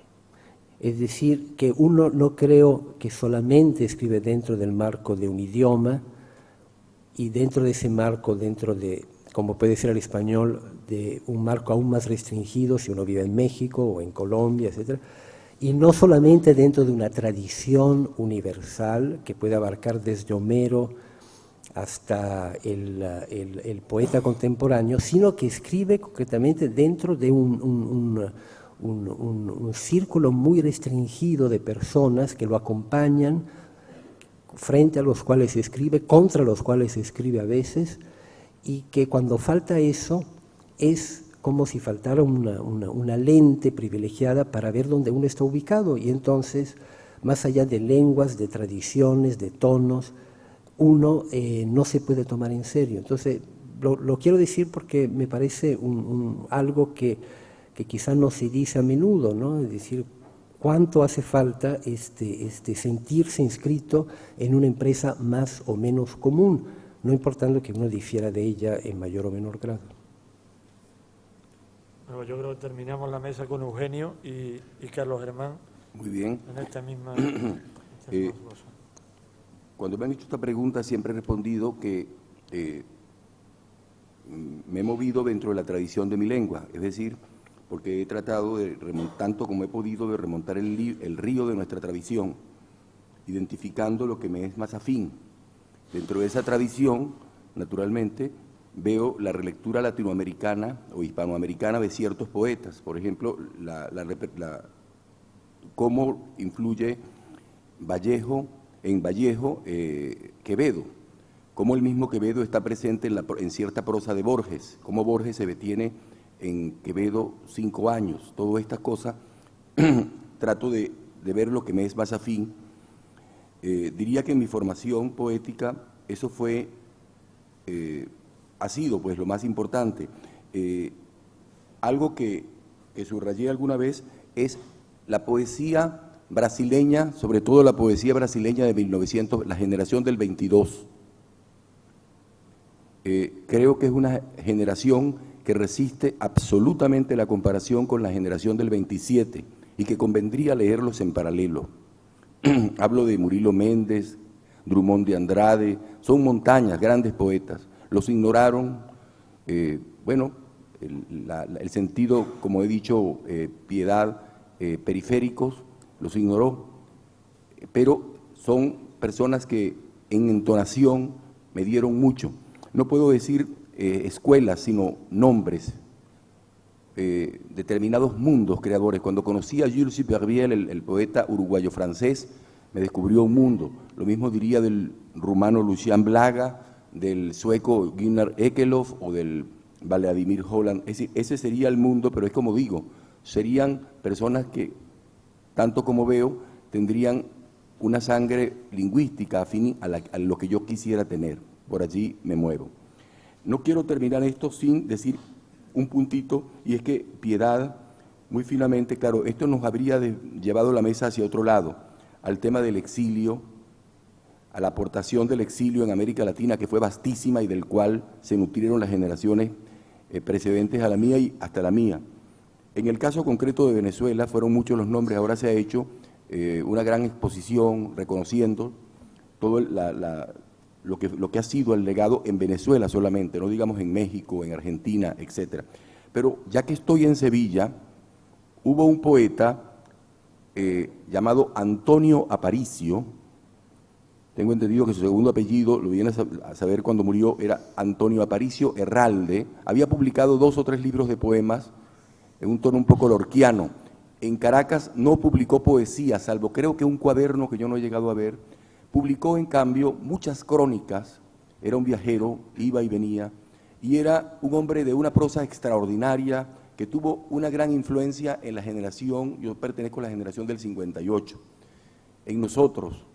Es decir, que uno no creo que solamente escribe dentro del marco de un idioma, y dentro de ese marco, dentro de, como puede ser el español, de un marco aún más restringido si uno vive en México o en Colombia, etc. Y no solamente dentro de una tradición universal que puede abarcar desde Homero hasta el poeta contemporáneo, sino que escribe concretamente dentro de un círculo muy restringido de personas que lo acompañan, frente a los cuales se escribe, contra los cuales se escribe a veces, y que cuando falta eso es como si faltara una lente privilegiada para ver dónde uno está ubicado, y entonces, más allá de lenguas, de tradiciones, de tonos, uno no se puede tomar en serio. Entonces, lo quiero decir porque me parece algo que quizás no se dice a menudo, ¿no? Es decir, cuánto hace falta sentirse inscrito en una empresa más o menos común, no importando que uno difiera de ella en mayor o menor grado. Bueno, yo creo que terminamos la mesa con Eugenio y Carlos Germán. Muy bien. En esta misma cosa. Cuando me han hecho esta pregunta siempre he respondido que me he movido dentro de la tradición de mi lengua, es decir, porque he tratado de tanto como he podido de remontar el río de nuestra tradición, identificando lo que me es más afín. Dentro de esa tradición, naturalmente, veo la relectura latinoamericana o hispanoamericana de ciertos poetas, por ejemplo, cómo influye en Vallejo Quevedo, cómo el mismo Quevedo está presente en cierta prosa de Borges, cómo Borges se detiene en Quevedo 5 años, todas estas cosas, trato de ver lo que me es más afín. Diría que en mi formación poética eso ha sido pues lo más importante. Algo que subrayé alguna vez es la poesía brasileña, sobre todo la poesía brasileña de 1900, la generación del 22. Creo que es una generación que resiste absolutamente la comparación con la generación del 27 y que convendría leerlos en paralelo. Hablo de Murilo Méndez, Drummond de Andrade, son montañas, grandes poetas. Los ignoraron, el sentido, como he dicho, piedad, periféricos, los ignoró, pero son personas que en entonación me dieron mucho. No puedo decir escuelas, sino nombres, determinados mundos creadores. Cuando conocí a Jules Supervielle, el poeta uruguayo-francés, me descubrió un mundo. Lo mismo diría del rumano Lucian Blaga, del sueco Gunnar Ekelöf o del Vladimir Holland. Ese sería el mundo, pero es como digo, serían personas que, tanto como veo, tendrían una sangre lingüística afín a lo que yo quisiera tener. Por allí me muevo. No quiero terminar esto sin decir un puntito, y es que Piedad, muy finamente, claro, esto nos habría llevado la mesa hacia otro lado, al tema del exilio, a la aportación del exilio en América Latina, que fue vastísima y del cual se nutrieron las generaciones precedentes a la mía y hasta la mía. En el caso concreto de Venezuela, fueron muchos los nombres, ahora se ha hecho una gran exposición reconociendo todo lo que ha sido el legado en Venezuela solamente, no digamos en México, en Argentina, etc. Pero ya que estoy en Sevilla, hubo un poeta llamado Antonio Aparicio. Tengo entendido que su segundo apellido, lo viene a saber cuando murió, era Antonio Aparicio Herralde. Había publicado 2 o 3 libros de poemas en un tono un poco lorquiano. En Caracas no publicó poesía, salvo creo que un cuaderno que yo no he llegado a ver. Publicó, en cambio, muchas crónicas. Era un viajero, iba y venía, y era un hombre de una prosa extraordinaria que tuvo una gran influencia en la generación, yo pertenezco a la generación del 58, en nosotros,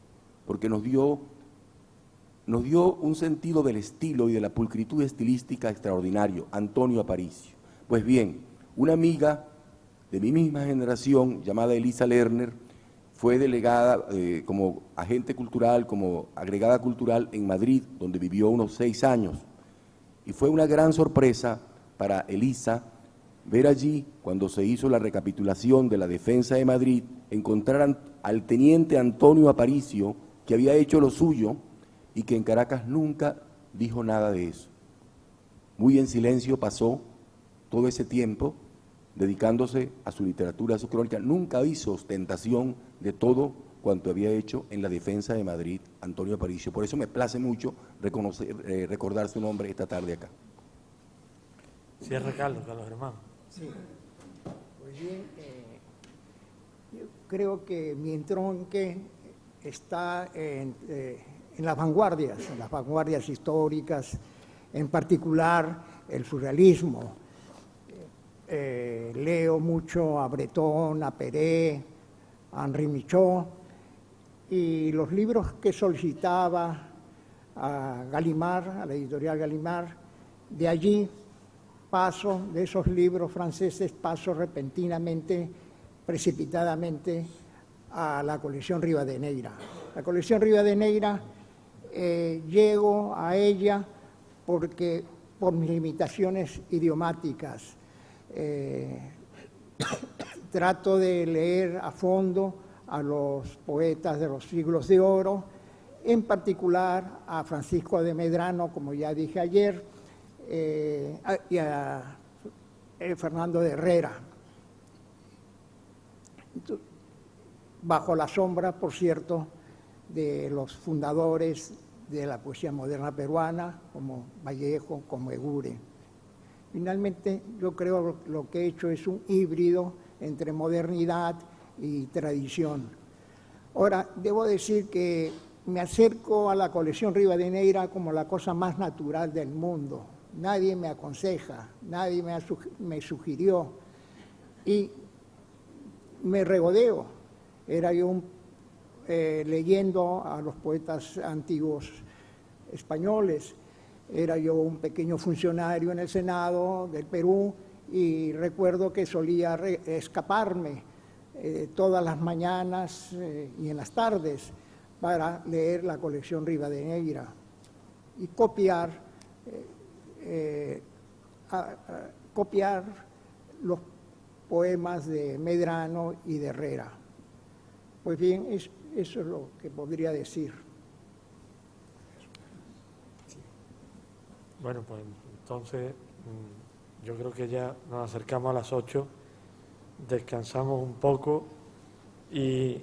porque nos dio un sentido del estilo y de la pulcritud estilística extraordinario, Antonio Aparicio. Pues bien, una amiga de mi misma generación, llamada Elisa Lerner, fue delegada como agente cultural, como agregada cultural en Madrid, donde vivió unos 6 años. Y fue una gran sorpresa para Elisa ver allí, cuando se hizo la recapitulación de la defensa de Madrid, encontrar al teniente Antonio Aparicio, que había hecho lo suyo y que en Caracas nunca dijo nada de eso. Muy en silencio pasó todo ese tiempo dedicándose a su literatura, a su crónica. Nunca hizo ostentación de todo cuanto había hecho en la defensa de Madrid, Antonio Aparicio. Por eso me place mucho recordar su nombre esta tarde acá. Cierra Carlos Germán. Sí. Pues bien, yo creo que mi entronque está en las vanguardias históricas, en particular el surrealismo. Leo mucho a Breton, a Peré, a Henri Michaud, y los libros que solicitaba a Gallimard, a la editorial Gallimard. De allí paso, de esos libros franceses, paso repentinamente, precipitadamente, a la colección Rivadeneira. La colección Rivadeneira, llego a ella porque por mis limitaciones idiomáticas trato de leer a fondo a los poetas de los siglos de oro, en particular a Francisco de Medrano, como ya dije ayer, y a Fernando de Herrera. Bajo la sombra, por cierto, de los fundadores de la poesía moderna peruana, como Vallejo, como Eguren. Finalmente, yo creo que lo que he hecho es un híbrido entre modernidad y tradición. Ahora, debo decir que me acerco a la colección Rivadeneira como la cosa más natural del mundo. Nadie me aconseja, nadie me sugirió, y me regodeo. Era yo leyendo a los poetas antiguos españoles, era yo un pequeño funcionario en el Senado del Perú, y recuerdo que solía escaparme todas las mañanas y en las tardes para leer la colección Rivadeneira y copiar los poemas de Medrano y de Herrera. Pues bien, eso es lo que podría decir. Bueno, pues entonces yo creo que ya nos acercamos a las 8, descansamos un poco y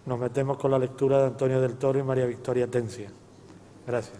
nos metemos con la lectura de Antonio del Toro y María Victoria Tencia. Gracias.